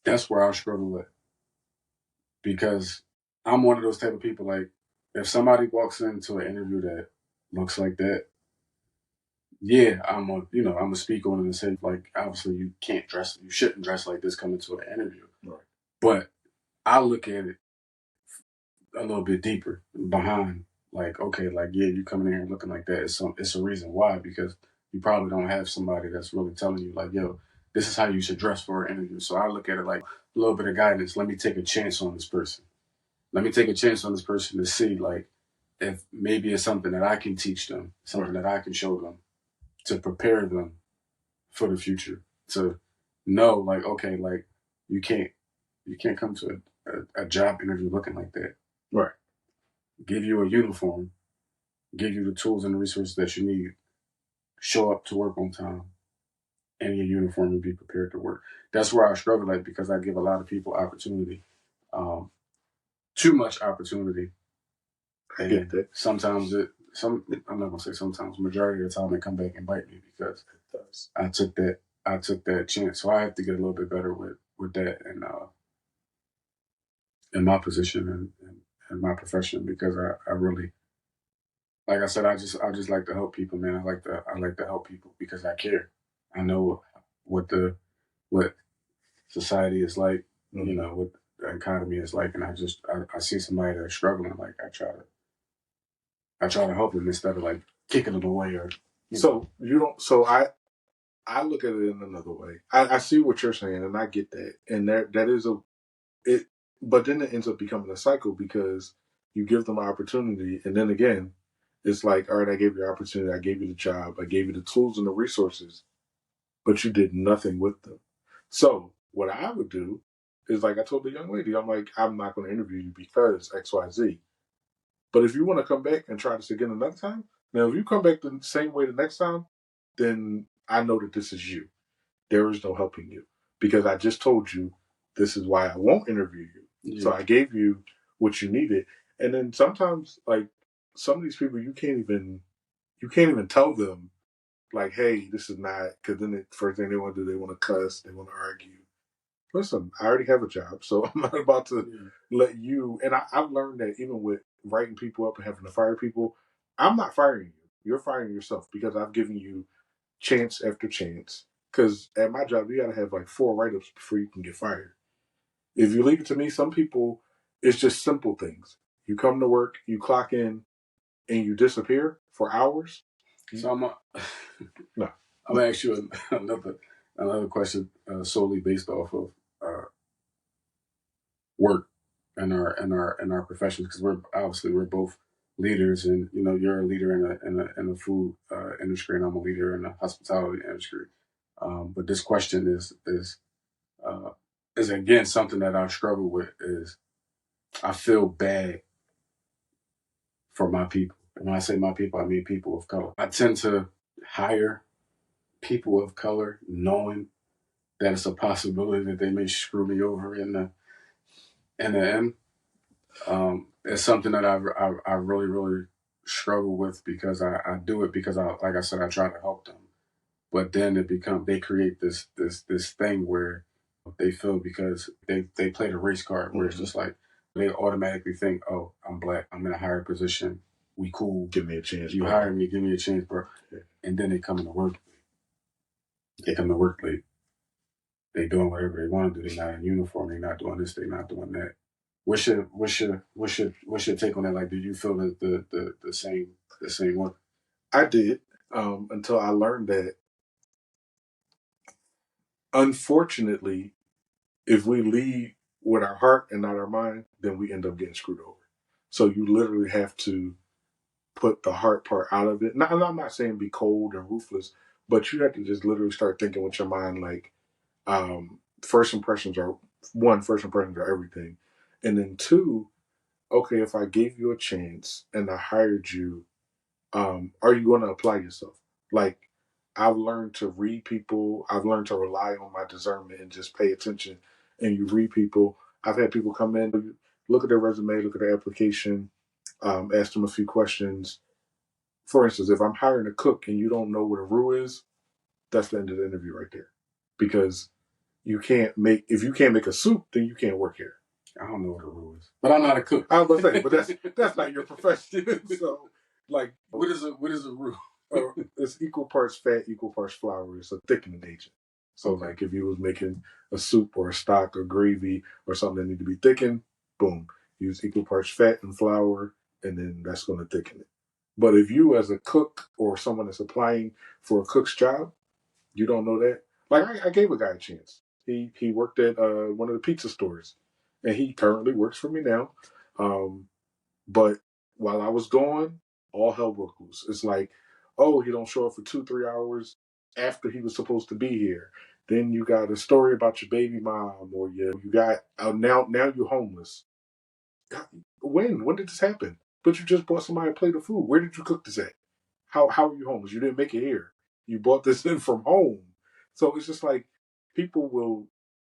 That's where I struggle with because I'm one of those type of people. Like, if somebody walks into an interview that looks like that, yeah, I'm gonna speak on it and say, like, obviously you shouldn't dress like this coming to an interview. Right. But I look at it a little bit deeper behind, like, okay, like, yeah, you coming in here looking like that. It's a reason why, because you probably don't have somebody that's really telling you, like, yo, this is how you should dress for an interview. So I look at it like a little bit of guidance. Let me take a chance on this person. Let me take a chance on this person to see, like, if maybe it's something that I can teach them, something that I can show them to prepare them for the future, to know, like, okay, like, you can't come to a job interview looking like that. Right. Give you a uniform, give you the tools and the resources that you need, show up to work on time, and your uniform and be prepared to work. That's where I struggle at, because I give a lot of people opportunity, too much opportunity. I get that. Sometimes I'm not gonna say sometimes, majority of the time they come back and bite me, because I took that chance. So I have to get a little bit better with that, and in my position and my profession, because I really, like I said, I just like to help people, man. I like to help people because I care. I know what society is like, what the economy is like, and I see somebody that's struggling, like I try to help them instead of like kicking them away or. So you don't. So I look at it in another way. I see what you're saying, and I get that, and that is it. But then it ends up becoming a cycle, because you give them an opportunity, and then again, it's like, all right, I gave you the opportunity, I gave you the job, I gave you the tools and the resources, but you did nothing with them. So what I would do is, like I told the young lady, I'm like, I'm not going to interview you because X, Y, Z. But if you want to come back and try this again another time, now if you come back the same way the next time, then I know that this is you. There is no helping you, because I just told you this is why I won't interview you. Yeah. So I gave you what you needed, and then sometimes, like, some of these people, you can't even tell them, like, hey, this is not, because then the first thing they want to do, they want to cuss, they want to argue. Listen, I already have a job, so I'm not about to let you. And I've learned that even with writing people up and having to fire people, I'm not firing you. You're firing yourself, because I've given you chance after chance. Because at my job, you got to have like 4 write-ups before you can get fired. If you leave it to me, some people, it's just simple things. You come to work, you clock in, and you disappear for hours. So no. I'm gonna ask you another question, solely based off of work and our professions, because we're both leaders, and you're a leader in the food industry, and I'm a leader in the hospitality industry. But this question is again something that I struggle with. Is I feel bad for my people. And when I say my people, I mean people of color. I tend to hire people of color knowing that it's a possibility that they may screw me over in the end. It's something that I really, really struggle with, because I do it because like I said, I try to help them. But then they create this thing where they feel, because they play the race card, where it's just like they automatically think, oh, I'm black, I'm in a higher position, we cool, give me a chance. You hire me, give me a chance, bro. Yeah. And then they come to work. They come to work late. They doing whatever they want to do. They're not in uniform. They're not doing this. They're not doing that. What's your take on that? Like, do you feel the same way? I did, until I learned that, unfortunately, if we lead with our heart and not our mind, then we end up getting screwed over. So you literally have to put the heart part out of it. Now, I'm not saying be cold and ruthless, but you have to just literally start thinking with your mind, like, first impressions are everything. And then 2, okay, if I gave you a chance and I hired you, are you going to apply yourself? Like, I've learned to read people. I've learned to rely on my discernment and just pay attention. And you read people. I've had people come in, look at their resume, look at their application, ask them a few questions. For instance, if I'm hiring a cook and you don't know what a roux is, that's the end of the interview right there. Because if you can't make a soup, then you can't work here. I don't know what a roux is, but I'm not a cook. I was going to say, but that's not your profession. So, like, what is a roux? It's equal parts fat, equal parts flour. It's a thickening agent. So, like, if you was making a soup or a stock or gravy or something that need to be thickened, boom, use equal parts fat and flour, and then that's going to thicken it. But if you, as a cook or someone that's applying for a cook's job, you don't know that. Like, I gave a guy a chance. He worked at one of the pizza stores, and he currently works for me now. But while I was gone, all hell broke loose. It's like, oh, he don't show up for 2-3 hours after he was supposed to be here. Then you got a story about your baby mom, or you got now you're homeless. When did this happen? But you just bought somebody a plate of food. Where did you cook this at? How are you homeless? You didn't make it here. You bought this in from home. So it's just like people will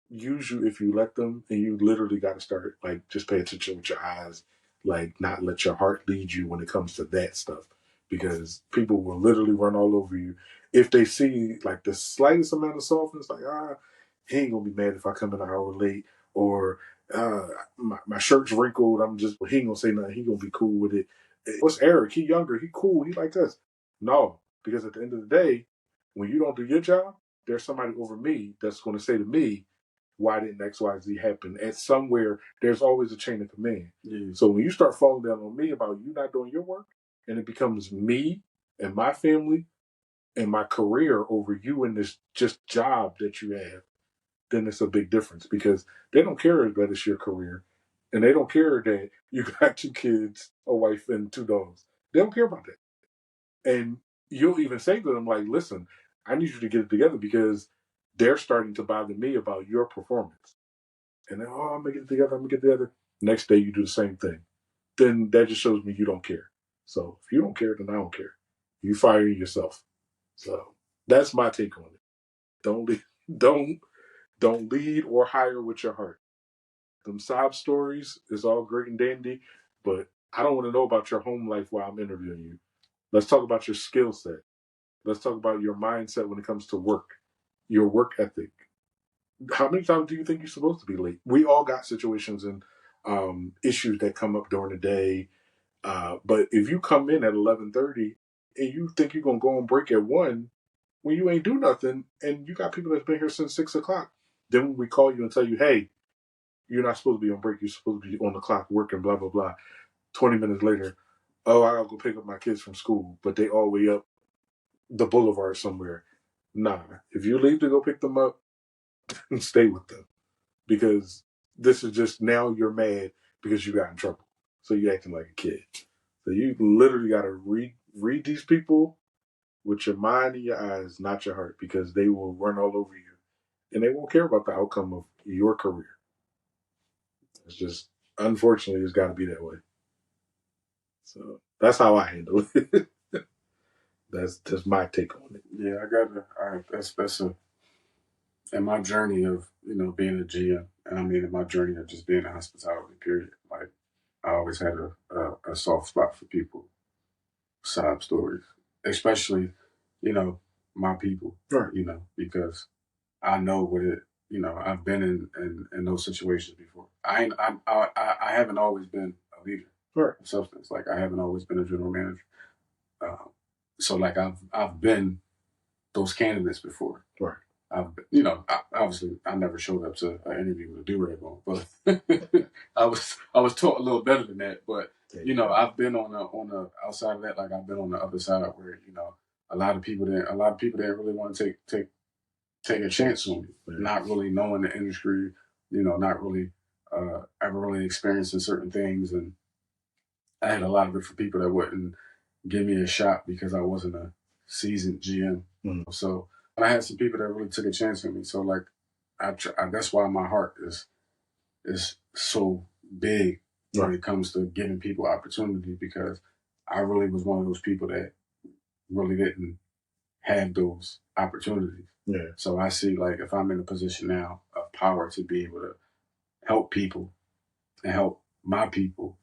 use you if you let them, and you literally got to start like just pay attention with your eyes, like not let your heart lead you when it comes to that stuff, because people will literally run all over you if they see like the slightest amount of softness. Like, he ain't gonna be mad if I come in an hour late, or my shirt's wrinkled. He ain't gonna say nothing. He gonna be cool with it. What's Eric? He younger. He cool. He like us. No, because at the end of the day, when you don't do your job, there's somebody over me that's going to say to me, why didn't XYZ happen? And somewhere there's always a chain of command. Yeah. So when you start falling down on me about you not doing your work, and it becomes me and my family and my career over you and this just job that you have, then it's a big difference, because they don't care that it's your career, and they don't care that you got 2 kids, a wife, and 2 dogs. They don't care about that. And you'll even say to them, like, listen, I need you to get it together, because they're starting to bother me about your performance. And then, I'm going to get it together. Next day, you do the same thing. Then that just shows me you don't care. So if you don't care, then I don't care. You fire yourself. So that's my take on it. Don't lead, don't lead or hire with your heart. Them sob stories is all great and dandy, but I don't want to know about your home life while I'm interviewing you. Let's talk about your skill set. Let's talk about your mindset when it comes to work, your work ethic. How many times do you think you're supposed to be late? We all got situations and issues that come up during the day. But if you come in at 11:30 and you think you're gonna go on break at 1, when you ain't do nothing, and you got people that's been here since 6 o'clock, then we call you and tell you, hey, you're not supposed to be on break. You're supposed to be on the clock working. Blah blah blah. 20 minutes later, oh, I gotta go pick up my kids from school, but they all the way up the boulevard somewhere. Nah, if you leave to go pick them up, stay with them, because this is just, now you're mad because you got in trouble. So you're acting like a kid. So you literally got to read these people with your mind and your eyes, not your heart, because they will run all over you, and they won't care about the outcome of your career. It's just, unfortunately, it's got to be that way. So that's how I handle it. That's my take on it. Yeah, that's in my journey of, being a GM, and I mean in my journey of just being in hospitality, period. Like, I always had a soft spot for people, sob stories, especially, my people, Right. because I know what it, I've been in those situations before. I haven't always been a leader, right, of substance. Like, I haven't always been a general manager. So like I've been those candidates before. Right. Obviously I never showed up to an interview with a do-rag on, but I was taught a little better than that. But I've been on the outside of that. Like, I've been on the other side where a lot of people didn't really want to take a chance on me, not really knowing the industry, not really ever really experiencing certain things, and I had a lot of different people that wouldn't give me a shot because I wasn't a seasoned GM. Mm-hmm. So I had some people that really took a chance on me. So like, that's why my heart is so big when it comes to giving people opportunity, because I really was one of those people that really didn't have those opportunities. Yeah. So I see, like, if I'm in a position now of power to be able to help people and help my people,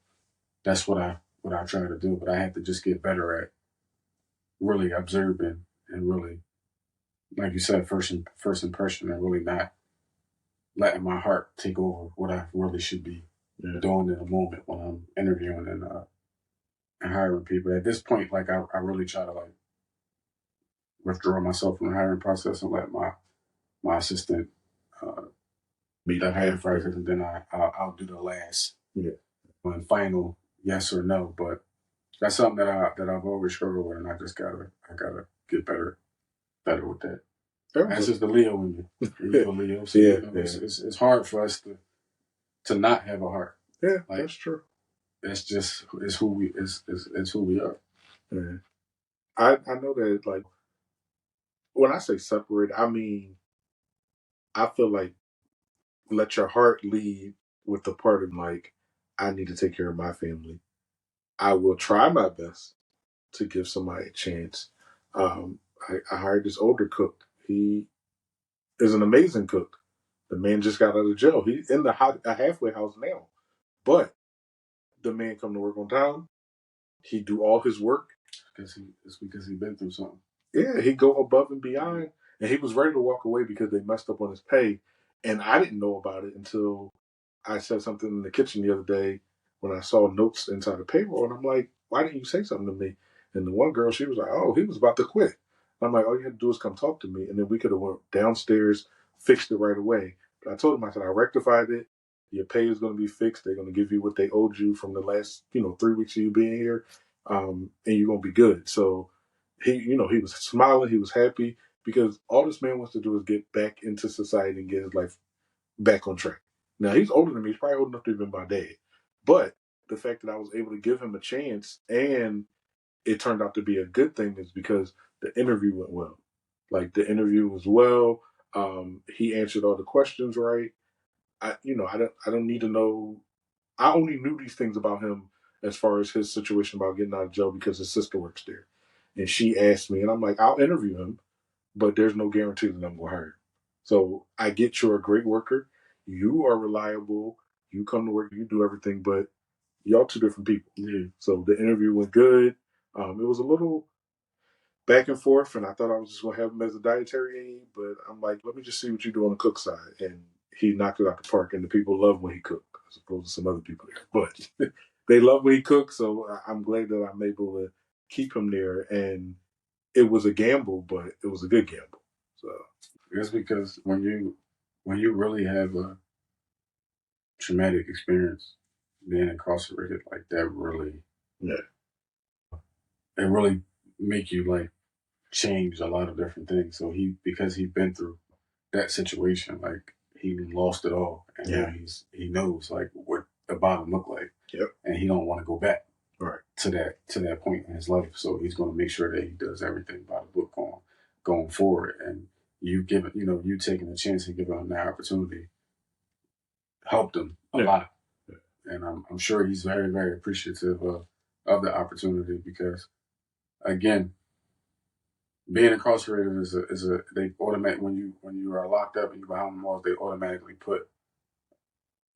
that's what I try to do. But I have to just get better at really observing and really, like you said, first impression, and really not letting my heart take over what I really should be doing in the moment when I'm interviewing and hiring people. At this point, like, I really try to, like, withdraw myself from the hiring process and let my assistant Meet the them hiring halfway. process, and then I'll do the last Yeah. one final yes or no. But that's something that I've always struggled with, and I gotta get better with that. That's just the Leo in me. You're a Leo, so Yeah, it's hard for us to not have a heart. Yeah, Like, that's true. It's who we are. Yeah. I know that, like, when I say separate, I mean, I feel like let your heart lead with the part of, like, I need to take care of my family. I will try my best to give somebody a chance. I hired this older cook. He is an amazing cook. The man just got out of jail. He's in a halfway house now, but the man come to work on time. He do all his work. It's because he been through something. Yeah, he go above and beyond, and he was ready to walk away because they messed up on his pay, and I didn't know about it until I said something in the kitchen the other day when I saw notes inside the payroll, and I'm like, "Why didn't you say something to me?" And the one girl, she was like, "Oh, he was about to quit." I'm like, "All you had to do is come talk to me, and then we could have went downstairs, fixed it right away." But I told him, I said, "I rectified it. Your pay is going to be fixed. They're going to give you what they owed you from the last, 3 weeks of you being here, and you're going to be good." So he was smiling, he was happy because all this man wants to do is get back into society and get his life back on track. Now he's older than me; he's probably old enough to have been my dad. But the fact that I was able to give him a chance and it turned out to be a good thing is because the interview went well. Like the interview was well. He answered all the questions right. I don't need to know. I only knew these things about him as far as his situation about getting out of jail because his sister works there, and she asked me, and I'm like, I'll interview him, but there's no guarantee that I'm going to hire him. So I get you're a great worker. You are reliable. You come to work. You do everything, but y'all two different people. Yeah. So the interview went good. It was a little back and forth, and I thought I was just going to have him as a dietary aid, but I'm like, let me just see what you do on the cook side. And he knocked it out the park, and the people love when he cooked, as opposed to some other people there. But they love when he cooks, so I'm glad that I'm able to keep him there. And it was a gamble, but it was a good gamble. So it's because when you really have a traumatic experience being incarcerated like that, really, yeah, it really make you like change a lot of different things. So because he's been through that situation, like he lost it all, and now he knows like what the bottom looked like. Yep. And he don't want to go back right to that point in his life. So he's going to make sure that he does everything by the book going forward. And you taking a chance and giving him that opportunity helped him a lot. And I'm sure he's very, very appreciative of the opportunity because, again, being incarcerated is a they automatic when you are locked up and you behind the walls, they automatically put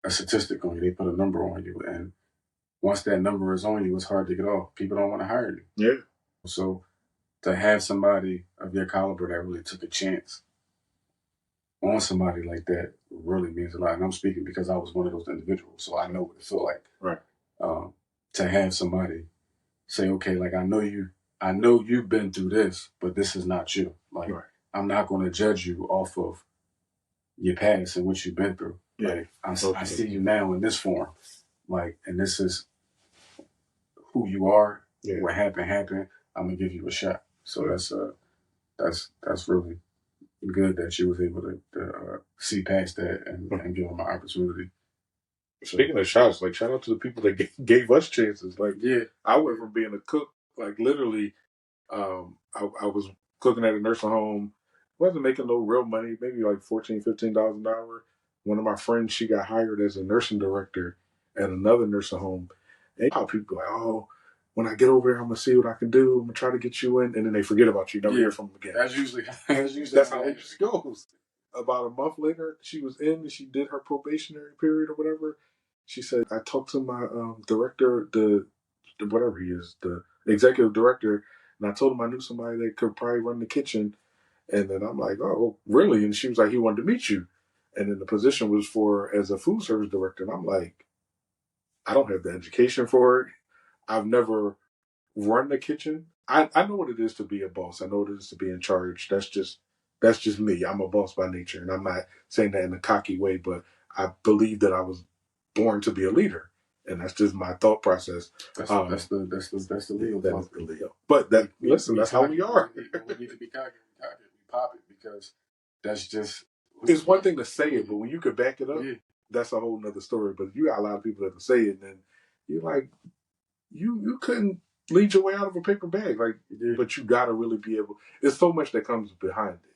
a statistic on you. They put a number on you, and once that number is on you, it's hard to get off. People don't want to hire you. Yeah. So to have somebody of your caliber that really took a chance on somebody like that really means a lot. And I'm speaking because I was one of those individuals, so I know what it felt like. Right. To have somebody say, okay, like I know you've been through this, but this is not you. Like I'm not going to judge you off of your past and what you've been through. Yeah. Like I see you now in this form, like, and this is who you are. Yeah. What happened. I'm gonna give you a shot. So that's really good that you was able to see past that and give them an opportunity. Speaking of shots, like shout out to the people that gave us chances. Like, I went from being a cook, like literally, I was cooking at a nursing home, wasn't making no real money, maybe like $14-15 an hour. One of my friends, she got hired as a nursing director at another nursing home. And how people go, oh, when I get over there, I'm gonna see what I can do. I'm gonna try to get you in, and then they forget about you. Never hear from them again. That's usually that's how it usually goes. About a month later, she was in and she did her probationary period or whatever. She said, I talked to my director, the whatever he is, the executive director, and I told him I knew somebody that could probably run the kitchen. And then I'm like, oh, really? And she was like, he wanted to meet you. And then the position was for as a food service director. And I'm like, I don't have the education for it. I've never run the kitchen. I know what it is to be a boss. I know what it is to be in charge. That's just me. I'm a boss by nature, and I'm not saying that in a cocky way, but I believe that I was born to be a leader, and that's just my thought process. That's the Leo. That is the Leo. But listen, that's how we are. We need to be cocky. We pop it because that's just. It's one thing to say it, but when you could back it up, that's a whole nother story. But you got a lot of people that will say it, and then you're like, you couldn't lead your way out of a paper bag, like, but you got to really be able. There's so much that comes behind it.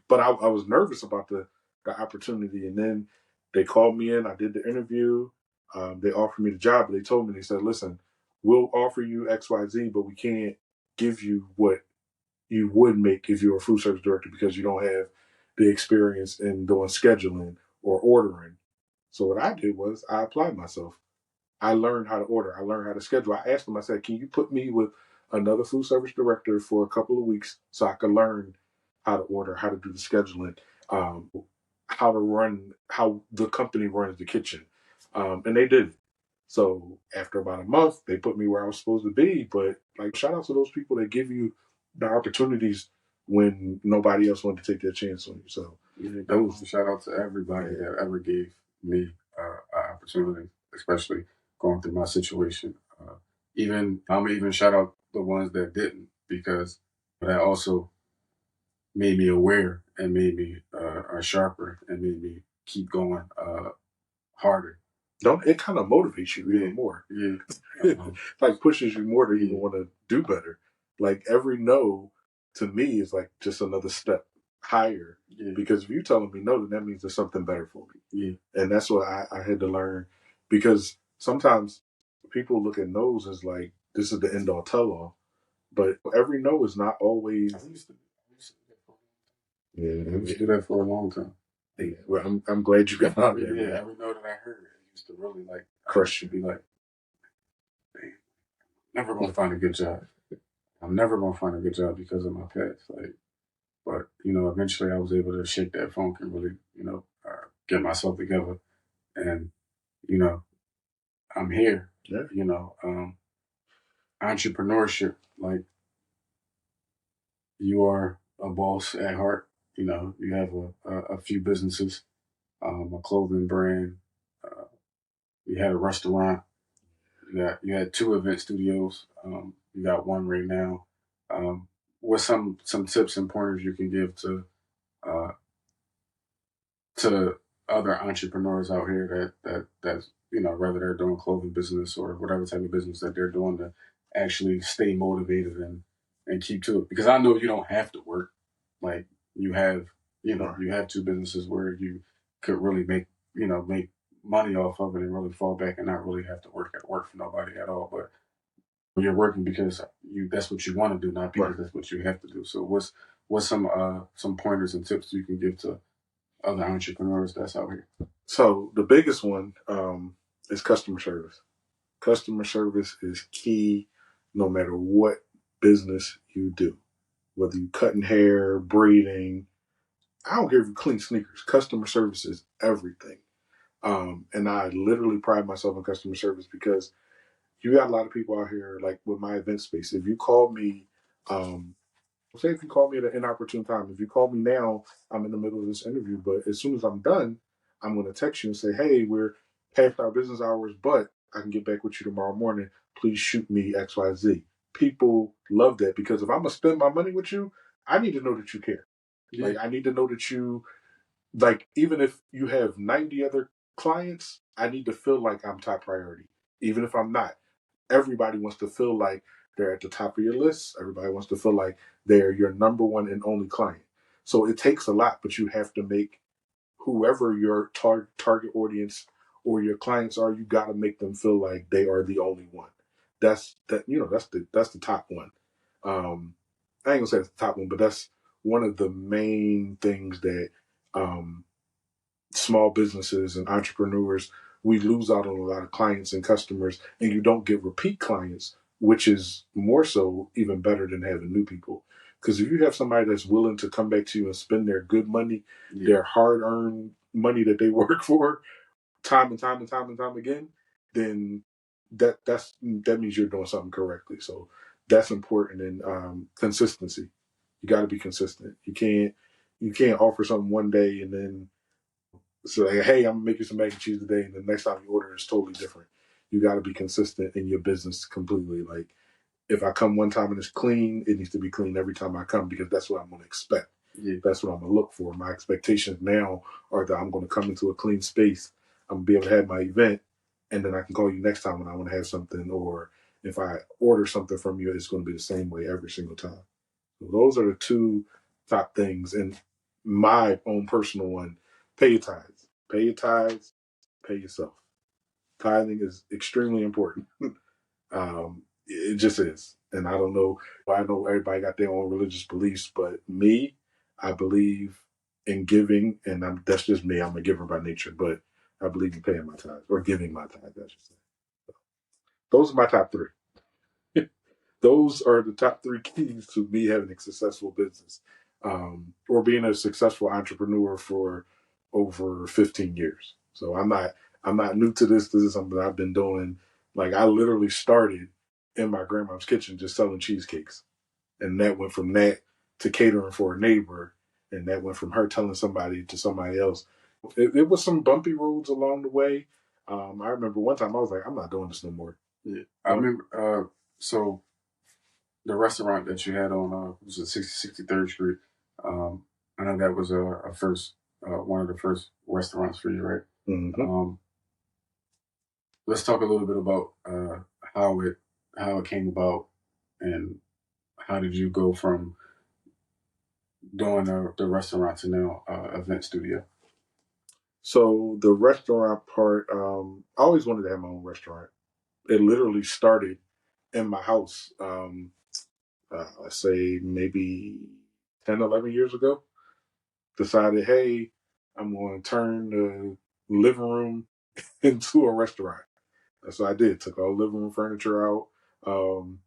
But I was nervous about the opportunity, and then they called me in. I did the interview. They offered me the job, but they told me, they said, "Listen, we'll offer you XYZ, but we can't give you what you would make if you were a food service director because you don't have the experience in doing scheduling or ordering." So what I did was I applied myself. I learned how to order. I learned how to schedule. I asked them, I said, "Can you put me with another food service director for a couple of weeks so I could learn how to order, how to do the scheduling, how to run, how the company runs the kitchen?" And they did it. So after about a month, they put me where I was supposed to be. But like, shout out to those people that give you the opportunities when nobody else wanted to take their chance on you. So shout out to everybody that ever gave me an opportunity, especially going through my situation. I'm even shout out the ones that didn't, because that also made me aware and made me sharper and made me keep going harder. It kind of motivates you even more. Yeah. Like pushes you more to even want to do better. Like every no to me is like just another step higher. Because if you're telling me no, then that means there's something better for me. And that's what I had to learn, because sometimes people look at no's as like this is the end all tell all, but every no is not always. I used to do that for a long time. Yeah, well, I'm glad you got out of there. Yeah, every no that I heard, it used to really like crush you. Be like, "Damn, never gonna find a good job. I'm never gonna find a good job because of my past." Like, but eventually I was able to shake that funk and really, get myself together, and I'm here. Yeah. Entrepreneurship, like, you are a boss at heart. You have a few businesses, a clothing brand. You had a restaurant. You had 2 event studios. You got 1 right now. What some tips and pointers you can give uh, to other entrepreneurs out here that's whether they're doing clothing business or whatever type of business that they're doing, to actually stay motivated and keep to it? Because I know you don't have to work. Like, you have you have 2 businesses where you could really make money off of it and really fall back and not really have to work for nobody at all. But you're working because that's what you want to do, not because that's what you have to do. So what's some pointers and tips you can give to other entrepreneurs that's out here? So the biggest one is customer service. Customer service is key no matter what business you do. Whether you cutting hair, braiding, I don't care if you clean sneakers. Customer service is everything. And I literally pride myself in customer service, because you got a lot of people out here, like with my event space. If you call me, say if you call me at an inopportune time, if you call me now, I'm in the middle of this interview, but as soon as I'm done, I'm going to text you and say, "Hey, we're past our business hours, but I can get back with you tomorrow morning. Please shoot me XYZ." People love that, because if I'm going to spend my money with you, I need to know that you care. Like, I need to know that you, like, even if you have 90 other clients, I need to feel like I'm top priority, even if I'm not. Everybody wants to feel like they're at the top of your list. Everybody wants to feel like they're your number one and only client. So it takes a lot, but you have to make whoever your target audience or your clients are, you got to make them feel like they are the only one. That's the top one. I ain't gonna say it's the top one, but that's one of the main things that small businesses and entrepreneurs, we lose out on a lot of clients and customers, and you don't get repeat clients, which is more so even better than having new people. Because if you have somebody that's willing to come back to you and spend their good money, their hard-earned money that they work for, time and time again, then that means you're doing something correctly. So that's important. And consistency. You got to be consistent. You can't offer something one day and then say, hey, I'm making some mac and cheese today, and the next time you order is totally different. You got to be consistent in your business completely. Like if I come one time and it's clean, it needs to be clean every time I come because that's what I'm going to expect. Yeah. That's what I'm going to look for. My expectations now are that I'm going to come into a clean space. I'm going to be able to have my event, and then I can call you next time when I want to have something. Or if I order something from you, it's going to be the same way every single time. So those are the two top things. And my own personal one, pay your tithes. Pay your tithes, pay yourself. Tithing is extremely important. It just is. And I don't know, I know everybody got their own religious beliefs, but me, I believe in giving, and that's just me. I'm a giver by nature, but I believe in paying my tithes, or giving my tithes, I should say. So those are my top three. Those are the top three keys to me having a successful business, or being a successful entrepreneur for over 15 years. So I'm not new to this. This is something I've been doing. Like I literally started in my grandma's kitchen just selling cheesecakes, and that went from that to catering for a neighbor, and that went from her telling somebody to somebody else. It was some bumpy roads along the way. I remember one time I was like, I'm not doing this no more. Yeah. I remember. So the restaurant that you had on was it 63rd Street. I know that was a first one of the first restaurants for you, right? Mm-hmm. Let's talk a little bit about how it came about, and how did you go from doing the restaurant to now event studio? So the restaurant part, I always wanted to have my own restaurant. It literally started in my house. Let's say maybe 10, 11 years ago. Decided, hey, I'm going to turn the living room into a restaurant. So I did. Took all living room furniture out, um,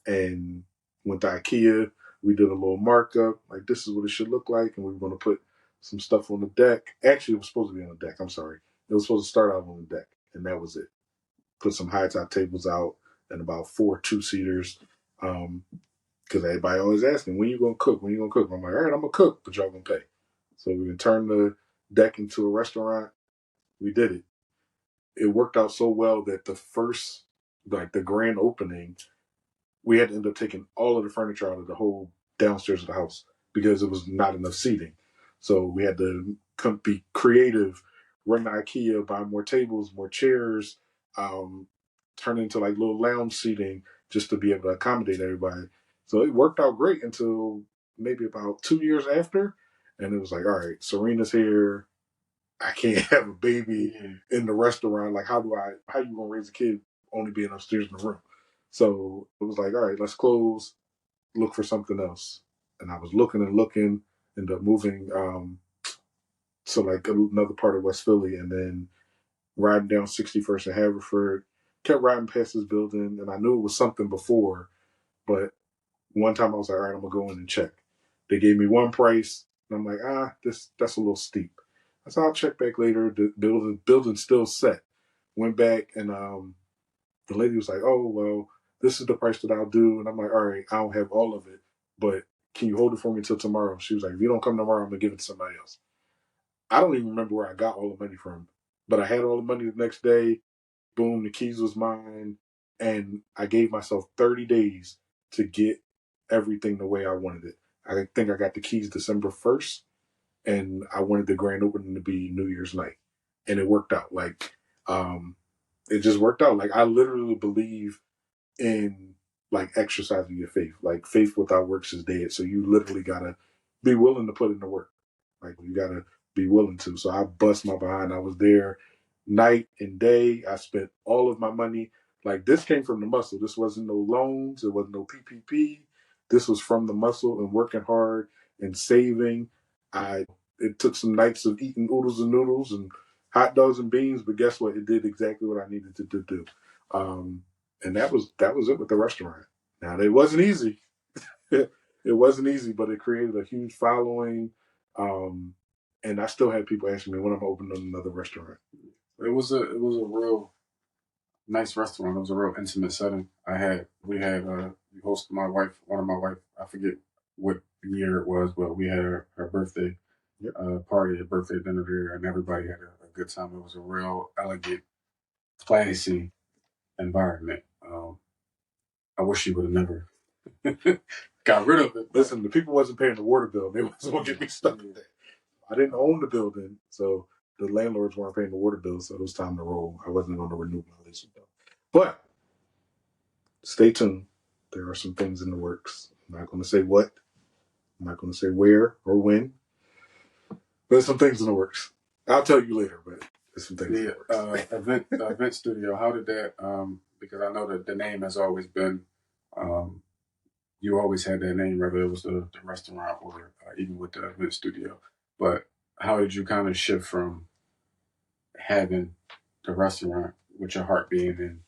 and went to IKEA. We did a little markup. Like this is what it should look like, and we were going to put some stuff on the deck. Actually, it was supposed to be on the deck. I'm sorry. It was supposed to start out on the deck, and that was it. Put some high top tables out and about 4 2-seaters. Because everybody always asking, when you gonna cook? When you gonna cook? I'm like, all right, I'm gonna cook, but y'all gonna pay. So we can turn the deck into a restaurant. We did it. It worked out so well that the first, like the grand opening, we had to end up taking all of the furniture out of the whole downstairs of the house because it was not enough seating. So we had to be creative, run to IKEA, buy more tables, more chairs, um, turn into like little lounge seating just to be able to accommodate everybody. So it worked out great until maybe about 2 years after. And it was like, all right, Serena's here. I can't have a baby in the restaurant. Like, how you gonna raise a kid only being upstairs in the room? So it was like, all right, let's close, look for something else. And I was looking and looking, ended up moving to like another part of West Philly, and then riding down 61st and Haverford, kept riding past this building, and I knew it was something before, but one time I was like, all right, I'm gonna go in and check. They gave me one price, and I'm like, that's a little steep. I said, I'll check back later. The building's still set. Went back, and the lady was like, oh, well, this is the price that I'll do. And I'm like, all right, I don't have all of it, but can you hold it for me until tomorrow? She was like, if you don't come tomorrow, I'm going to give it to somebody else. I don't even remember where I got all the money from, but I had all the money the next day. Boom, the keys was mine. And I gave myself 30 days to get everything the way I wanted it. I think I got the keys December 1st, and I wanted the grand opening to be New Year's night. And it worked out. Like, it just worked out. Like, I literally believe in like exercising your faith. Like faith without works is dead. So you literally gotta be willing to put in the work. Like you gotta be willing to. So I bust my behind. I was there night and day. I spent all of my money. Like this came from the muscle. This wasn't no loans. It wasn't no PPP. This was from the muscle and working hard and saving. It took some nights of eating oodles and noodles and hot dogs and beans, but guess what? It did exactly what I needed to do. Um, and that was it with the restaurant. Now it wasn't easy. It wasn't easy, but it created a huge following. And I still had people asking me when I'm opening another restaurant. It was a real nice restaurant. It was a real intimate setting. We hosted one of my wife, I forget what year it was, but we had her birthday party, a birthday dinner there, and everybody had a good time. It was a real elegant, classy environment. I wish she would have never got rid of it. Listen, the people wasn't paying the water bill. They wasn't going to get me stuck in there. I didn't own the building, so the landlords weren't paying the water bill, so it was time to roll. I wasn't going to renew my lease with them. But stay tuned. There are some things in the works. I'm not going to say what. I'm not going to say where or when. But there's some things in the works. I'll tell you later, but there's some things in the works. Event studio, how did that, because I know that the name has always been, you always had that name, whether it was the restaurant or even with the event studio. But how did you kind of shift from having the restaurant with your heart being in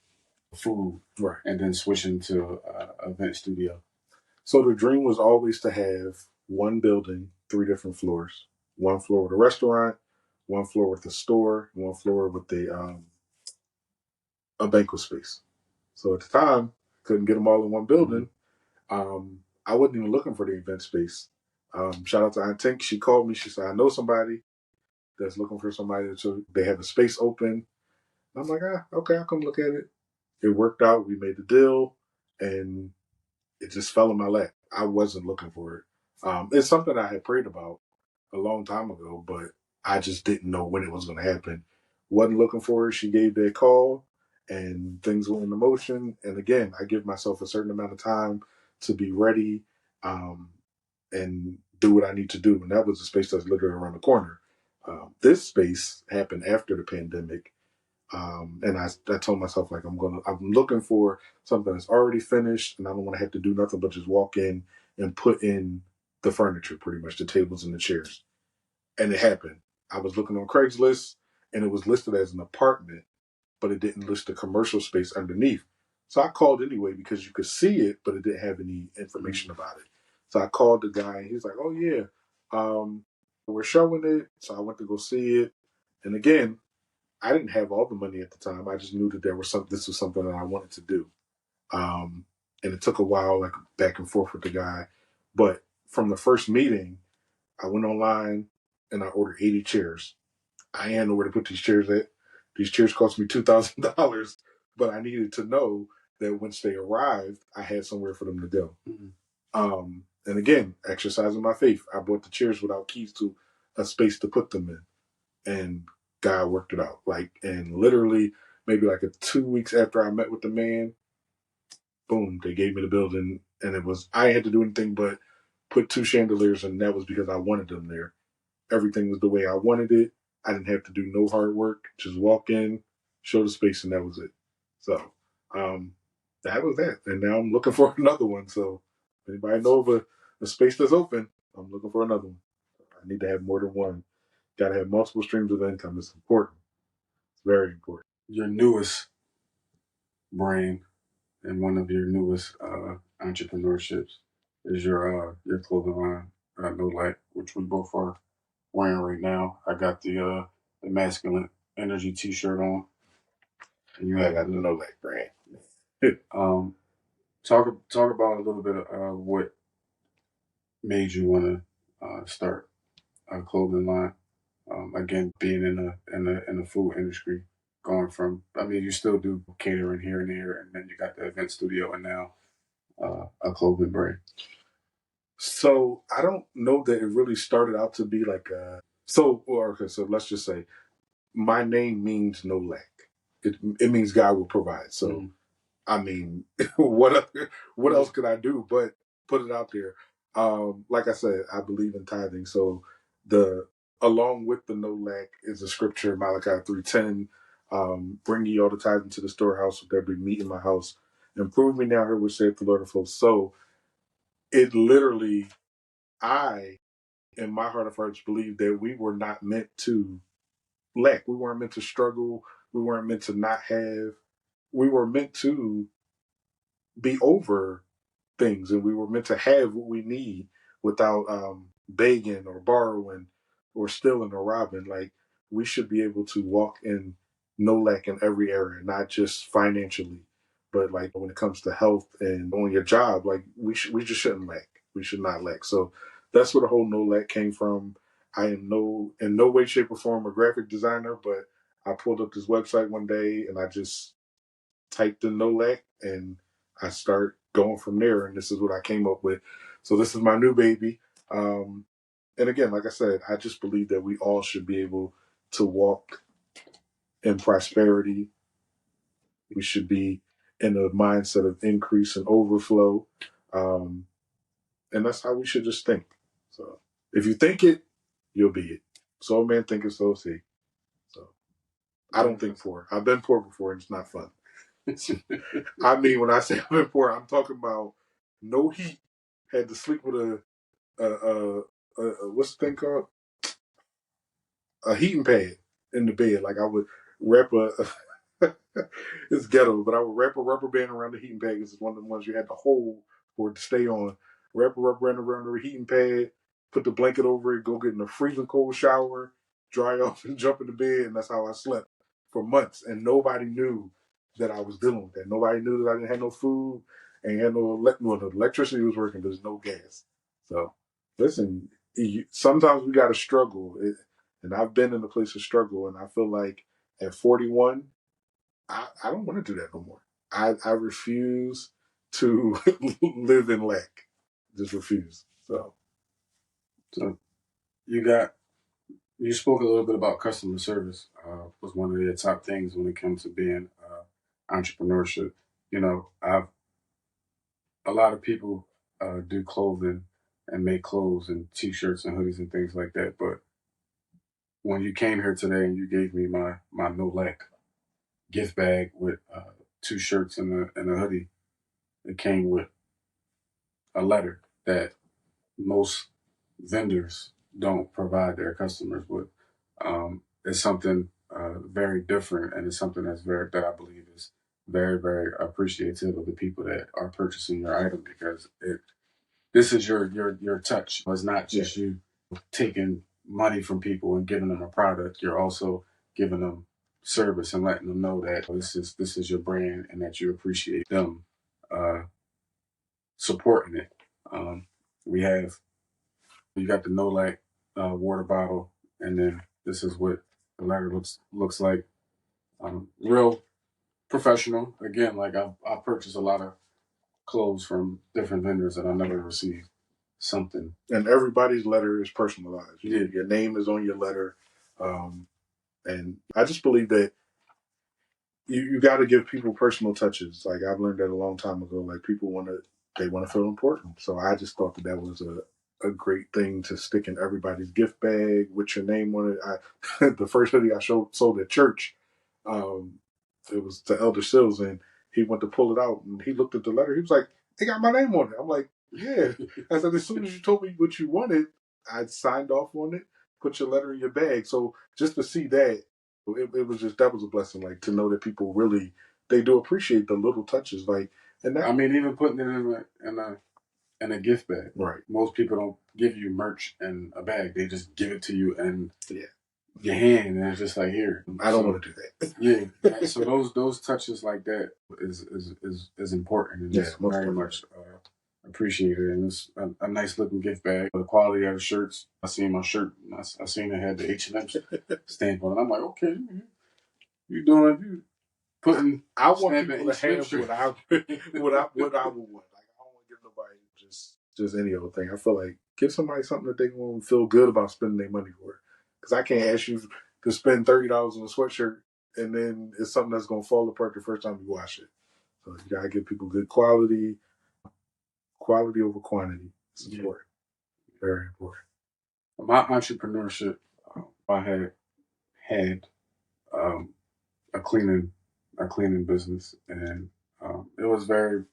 food, right, and then switching to event studio? So the dream was always to have one building, 3 different floors. One floor with a restaurant, one floor with a store, one floor with a banquet space. So at the time, couldn't get them all in one building. I wasn't even looking for the event space. Shout out to Aunt Tink. She called me. She said, I know somebody that's looking for somebody. So they have a space open. I'm like, okay, I'll come look at it. It worked out. We made the deal, and it just fell in my lap. I wasn't looking for it. It's something I had prayed about a long time ago, but I just didn't know when it was going to happen. Wasn't looking for it. She gave that call, and things went into motion. And again, I give myself a certain amount of time to be ready and do what I need to do. And that was the space that's literally around the corner. This space happened after the pandemic. And I told myself, like, I'm looking for something that's already finished, and I don't want to have to do nothing but just walk in and put in the furniture, pretty much the tables and the chairs. And it happened. I was looking on Craigslist, and it was listed as an apartment, but it didn't list the commercial space underneath. So I called anyway because you could see it, but it didn't have any information about it. So I called the guy, and he's like, "Oh yeah, we're showing it." So I went to go see it, and again, I didn't have all the money at the time. I just knew that this was something that I wanted to do. And it took a while, like back and forth with the guy. But from the first meeting, I went online and I ordered 80 chairs. I didn't know where to put these chairs at. These chairs cost me $2,000, but I needed to know that once they arrived, I had somewhere for them to go. And again, exercising my faith, I bought the chairs without keys to a space to put them in. And God worked it out. And literally, maybe like 2 weeks after I met with the man, boom, they gave me the building, and I had to do anything but put 2 chandeliers, and that was because I wanted them there. Everything was the way I wanted it. I didn't have to do no hard work. Just walk in, show the space, and that was it. So that was that. And now I'm looking for another one. So if anybody know of a space that's open, I'm looking for another one. I need to have more than one. Got to have multiple streams of income. It's important. It's very important. Your newest brand and one of your newest entrepreneurships is your clothing line, No Light, which we both are wearing right now. I got the masculine energy T-shirt on, and you I have got the No Light brand. Talk about a little bit of what made you want to start a clothing line. Again, being in the food industry, going from, I mean, you still do catering here and there, and then you got the event studio, and now a clothing brand. So I don't know that it really started out to be like so let's just say my name means no lack. It means God will provide. So I mean, what else could I do but put it out there? Like I said, I believe in tithing. So along with the no lack is the scripture, Malachi 3:10. Bring ye all the tithes into the storehouse, so there be meat in my house. And prove me now here, which saith the Lord of hosts. So it literally, I, in my heart of hearts, believe that we were not meant to lack. We weren't meant to struggle. We weren't meant to not have. We were meant to be over things, and we were meant to have what we need without begging or borrowing or stealing or robbing. Like, we should be able to walk in no lack in every area, not just financially, but like when it comes to health and on your job, like we just shouldn't lack. We should not lack. So that's where the whole no lack came from. I am in no way, shape, or form a graphic designer, but I pulled up this website one day and I just typed in no lack and I start going from there. And this is what I came up with. So this is my new baby. And again, like I said, I just believe that we all should be able to walk in prosperity. We should be in a mindset of increase and overflow. And that's how we should just think. So if you think it, you'll be it. So man thinketh, so is he. So I don't think poor. I've been poor before and it's not fun. I mean, when I say I've been poor, I'm talking about no heat. Had to sleep with a what's the thing called? A heating pad in the bed. Like I would wrap it's ghetto, but I would wrap a rubber band around the heating pad because it's one of the ones you had to hold for it to stay on. Wrap a rubber band around the heating pad, put the blanket over it, go get in a freezing cold shower, dry off, and jump in the bed, and that's how I slept for months. And nobody knew that I was dealing with that. Nobody knew that I didn't have no food and had the electricity was working. There's no gas. So listen, sometimes we got to struggle. And I've been in a place of struggle, and I feel like at 41, I don't want to do that no more. I refuse to live in lack. Just refuse. So you spoke a little bit about customer service. Was one of your top things when it comes to being entrepreneurship. I've a lot of people do clothing and make clothes and t-shirts and hoodies and things like that. But when you came here today and you gave me my no lack gift bag with 2 shirts and a hoodie, it came with a letter that most vendors don't provide their customers with. It's something very different, and it's something that I believe is very, very appreciative of the people that are purchasing your item, because this is your touch. It's not just you taking money from people and giving them a product. You're also giving them service and letting them know that this is your brand and that you appreciate them uh, supporting it. We have You got the no lack water bottle, and then this is what the letter looks like. Real professional. Again, like I purchased a lot of clothes from different vendors, and I never received something. And everybody's letter is personalized. Yeah. Your name is on your letter. And I just believe that you got to give people personal touches. Like I've learned that a long time ago. Like people want to feel important. So I just thought that was a great thing to stick in everybody's gift bag with your name on it. The first hoodie I sold at church, um, it was to Elder Sills, and he went to pull it out, and he looked at the letter. He was like, "It got my name on it." I'm like, "Yeah." I said, "As soon as you told me what you wanted, I signed off on it. Put your letter in your bag." So just to see that, it was just, that was a blessing. Like to know that people really, they do appreciate the little touches. Like, and that, I mean, even putting it in a gift bag. right? Most people don't give you merch in a bag; they just give it to you and your hand, and it's just like, here. I don't want to do that. Yeah. So those touches like that is important, and it's very much appreciated. And it's a nice looking gift bag. The quality of the shirts. I seen my shirt. I seen it had the H&M stamp on it. I'm like, okay, you doing you putting. I want people to have what I would want. Like I don't want to give nobody just any old thing. I feel like give somebody something that they going to feel good about spending their money for. Because I can't ask you to spend $30 on a sweatshirt and then it's something that's going to fall apart the first time you wash it. So you gotta give people good quality. Quality over quantity. It's important. Very important. My entrepreneurship, I had a cleaning business, and it was very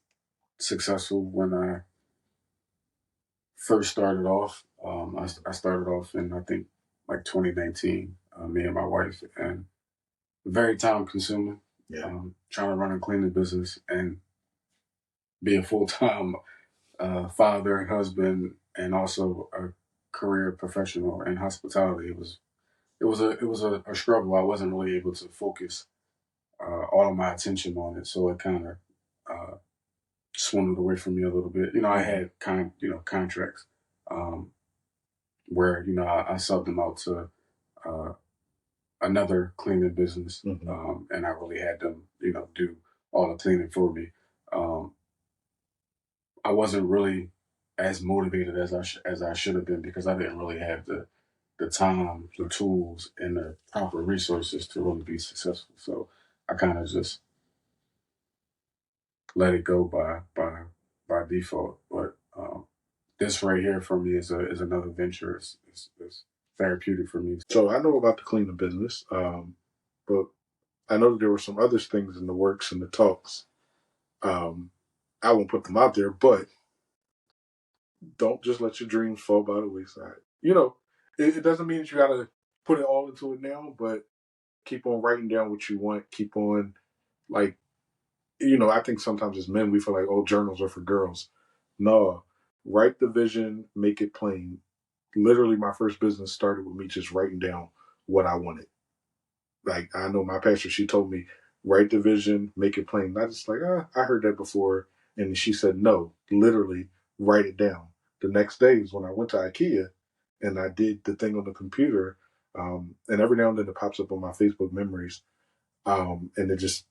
successful when I first started off. I started off in, I think, like 2019. Me and my wife, and very time consuming. Yeah. Trying to run a cleaning business and be a full time father and husband, and also a career professional in hospitality. It was a struggle. I wasn't really able to focus all of my attention on it. So it kind of swindled away from me a little bit. I had contracts where I subbed them out to uh, another cleaning business, and I really had them do all the cleaning for me. I wasn't really as motivated as I should have been because I didn't really have the time, the tools, and the proper resources to really be successful. So I kind of just let it go by default. But this right here for me is another venture. It's therapeutic for me. So I know about the cleaning business, but I know that there were some other things in the works and the talks. I won't put them out there, but don't just let your dreams fall by the wayside. It doesn't mean that you got to put it all into it now, but keep on writing down what you want. Keep on, like, I think sometimes as men, we feel like, oh, journals are for girls. No, write the vision, make it plain. Literally, my first business started with me just writing down what I wanted. Like, I know my pastor, she told me, write the vision, make it plain. Not just like, I heard that before. And she said, no, literally write it down. The next day is when I went to IKEA and I did the thing on the computer. And every now and then it pops up on my Facebook memories. And it just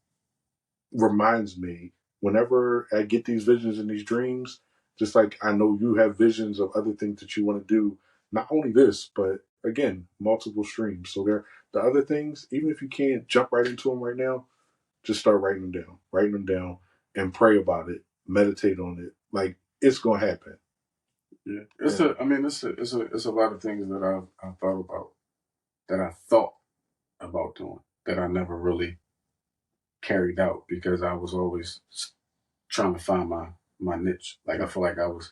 reminds me whenever I get these visions and these dreams, just like I know you have visions of other things that you want to do, not only this, but again, multiple streams. So the other things, even if you can't jump right into them right now, just start writing them down and pray about it, meditate on it. Like it's going to happen. Yeah. It's a lot of things that I've thought about, that I thought about doing, that I never really carried out because I was always trying to find my niche. Like I feel like I was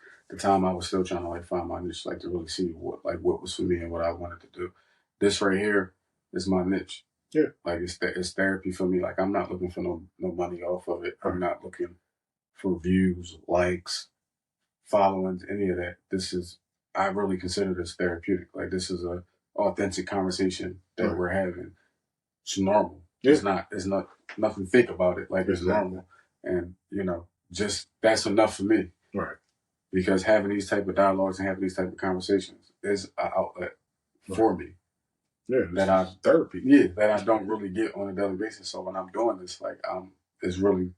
still trying to like find my niche, like to really see what was for me and what I wanted to do. This right here is my niche. Yeah. Like it's therapy for me. Like I'm not looking for no money off of it. I'm not looking for views, likes, followings, any of that. I really consider this therapeutic. Like this is a authentic conversation that we're having. It's normal. Yeah. It's not nothing fake about it. Like it's normal. And just that's enough for me. Right. Because having these type of dialogues and having these type of conversations is an outlet for me. Yeah. Therapy. Yeah, that I don't really get on a daily basis. So when I'm doing this, like it's really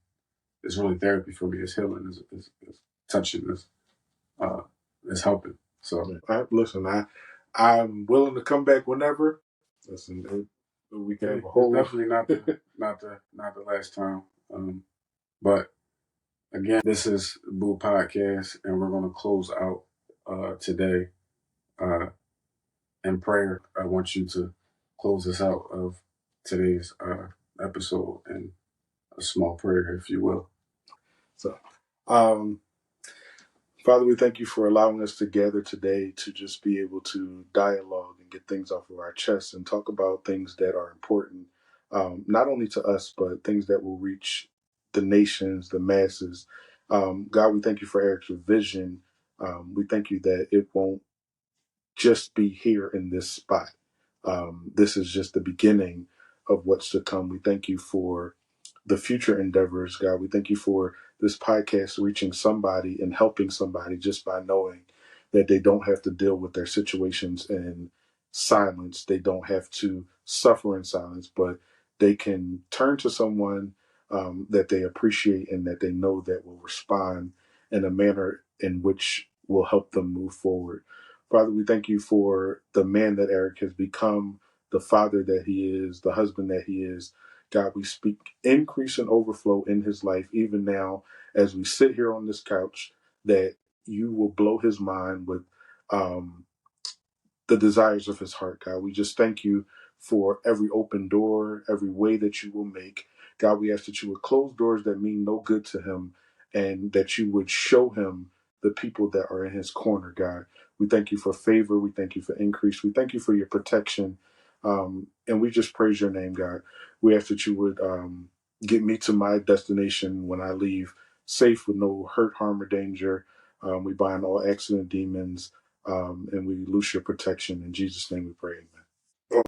therapy for me. It's healing. It's touching. It's helping. So listen, I'm willing to come back whenever. Listen, we can have a whole. It's definitely not the last time. But again, this is Bupodcast, and we're going to close out today in prayer. I want you to close us out of today's episode in a small prayer, if you will. So, Father, we thank you for allowing us to gather today to just be able to dialogue and get things off of our chests and talk about things that are important, not only to us, but things that will reach the nations, the masses. God, we thank you for Eric's vision. We thank you that it won't just be here in this spot. This is just the beginning of what's to come. We thank you for the future endeavors, God. We thank you for this podcast reaching somebody and helping somebody just by knowing that they don't have to deal with their situations in silence. They don't have to suffer in silence, but they can turn to someone that they appreciate and that they know that will respond in a manner in which will help them move forward. Father, we thank you for the man that Eric has become, the father that he is, the husband that he is. God, we speak increase and overflow in his life, even now as we sit here on this couch, that you will blow his mind with the desires of his heart, God. We just thank you for every open door, every way that you will make. God, we ask that you would close doors that mean no good to him and that you would show him the people that are in his corner, God. We thank you for favor. We thank you for increase. We thank you for your protection. And we just praise your name, God. We ask that you would get me to my destination when I leave safe with no hurt, harm, or danger. We bind all accident demons. And we loose your protection. In Jesus' name we pray.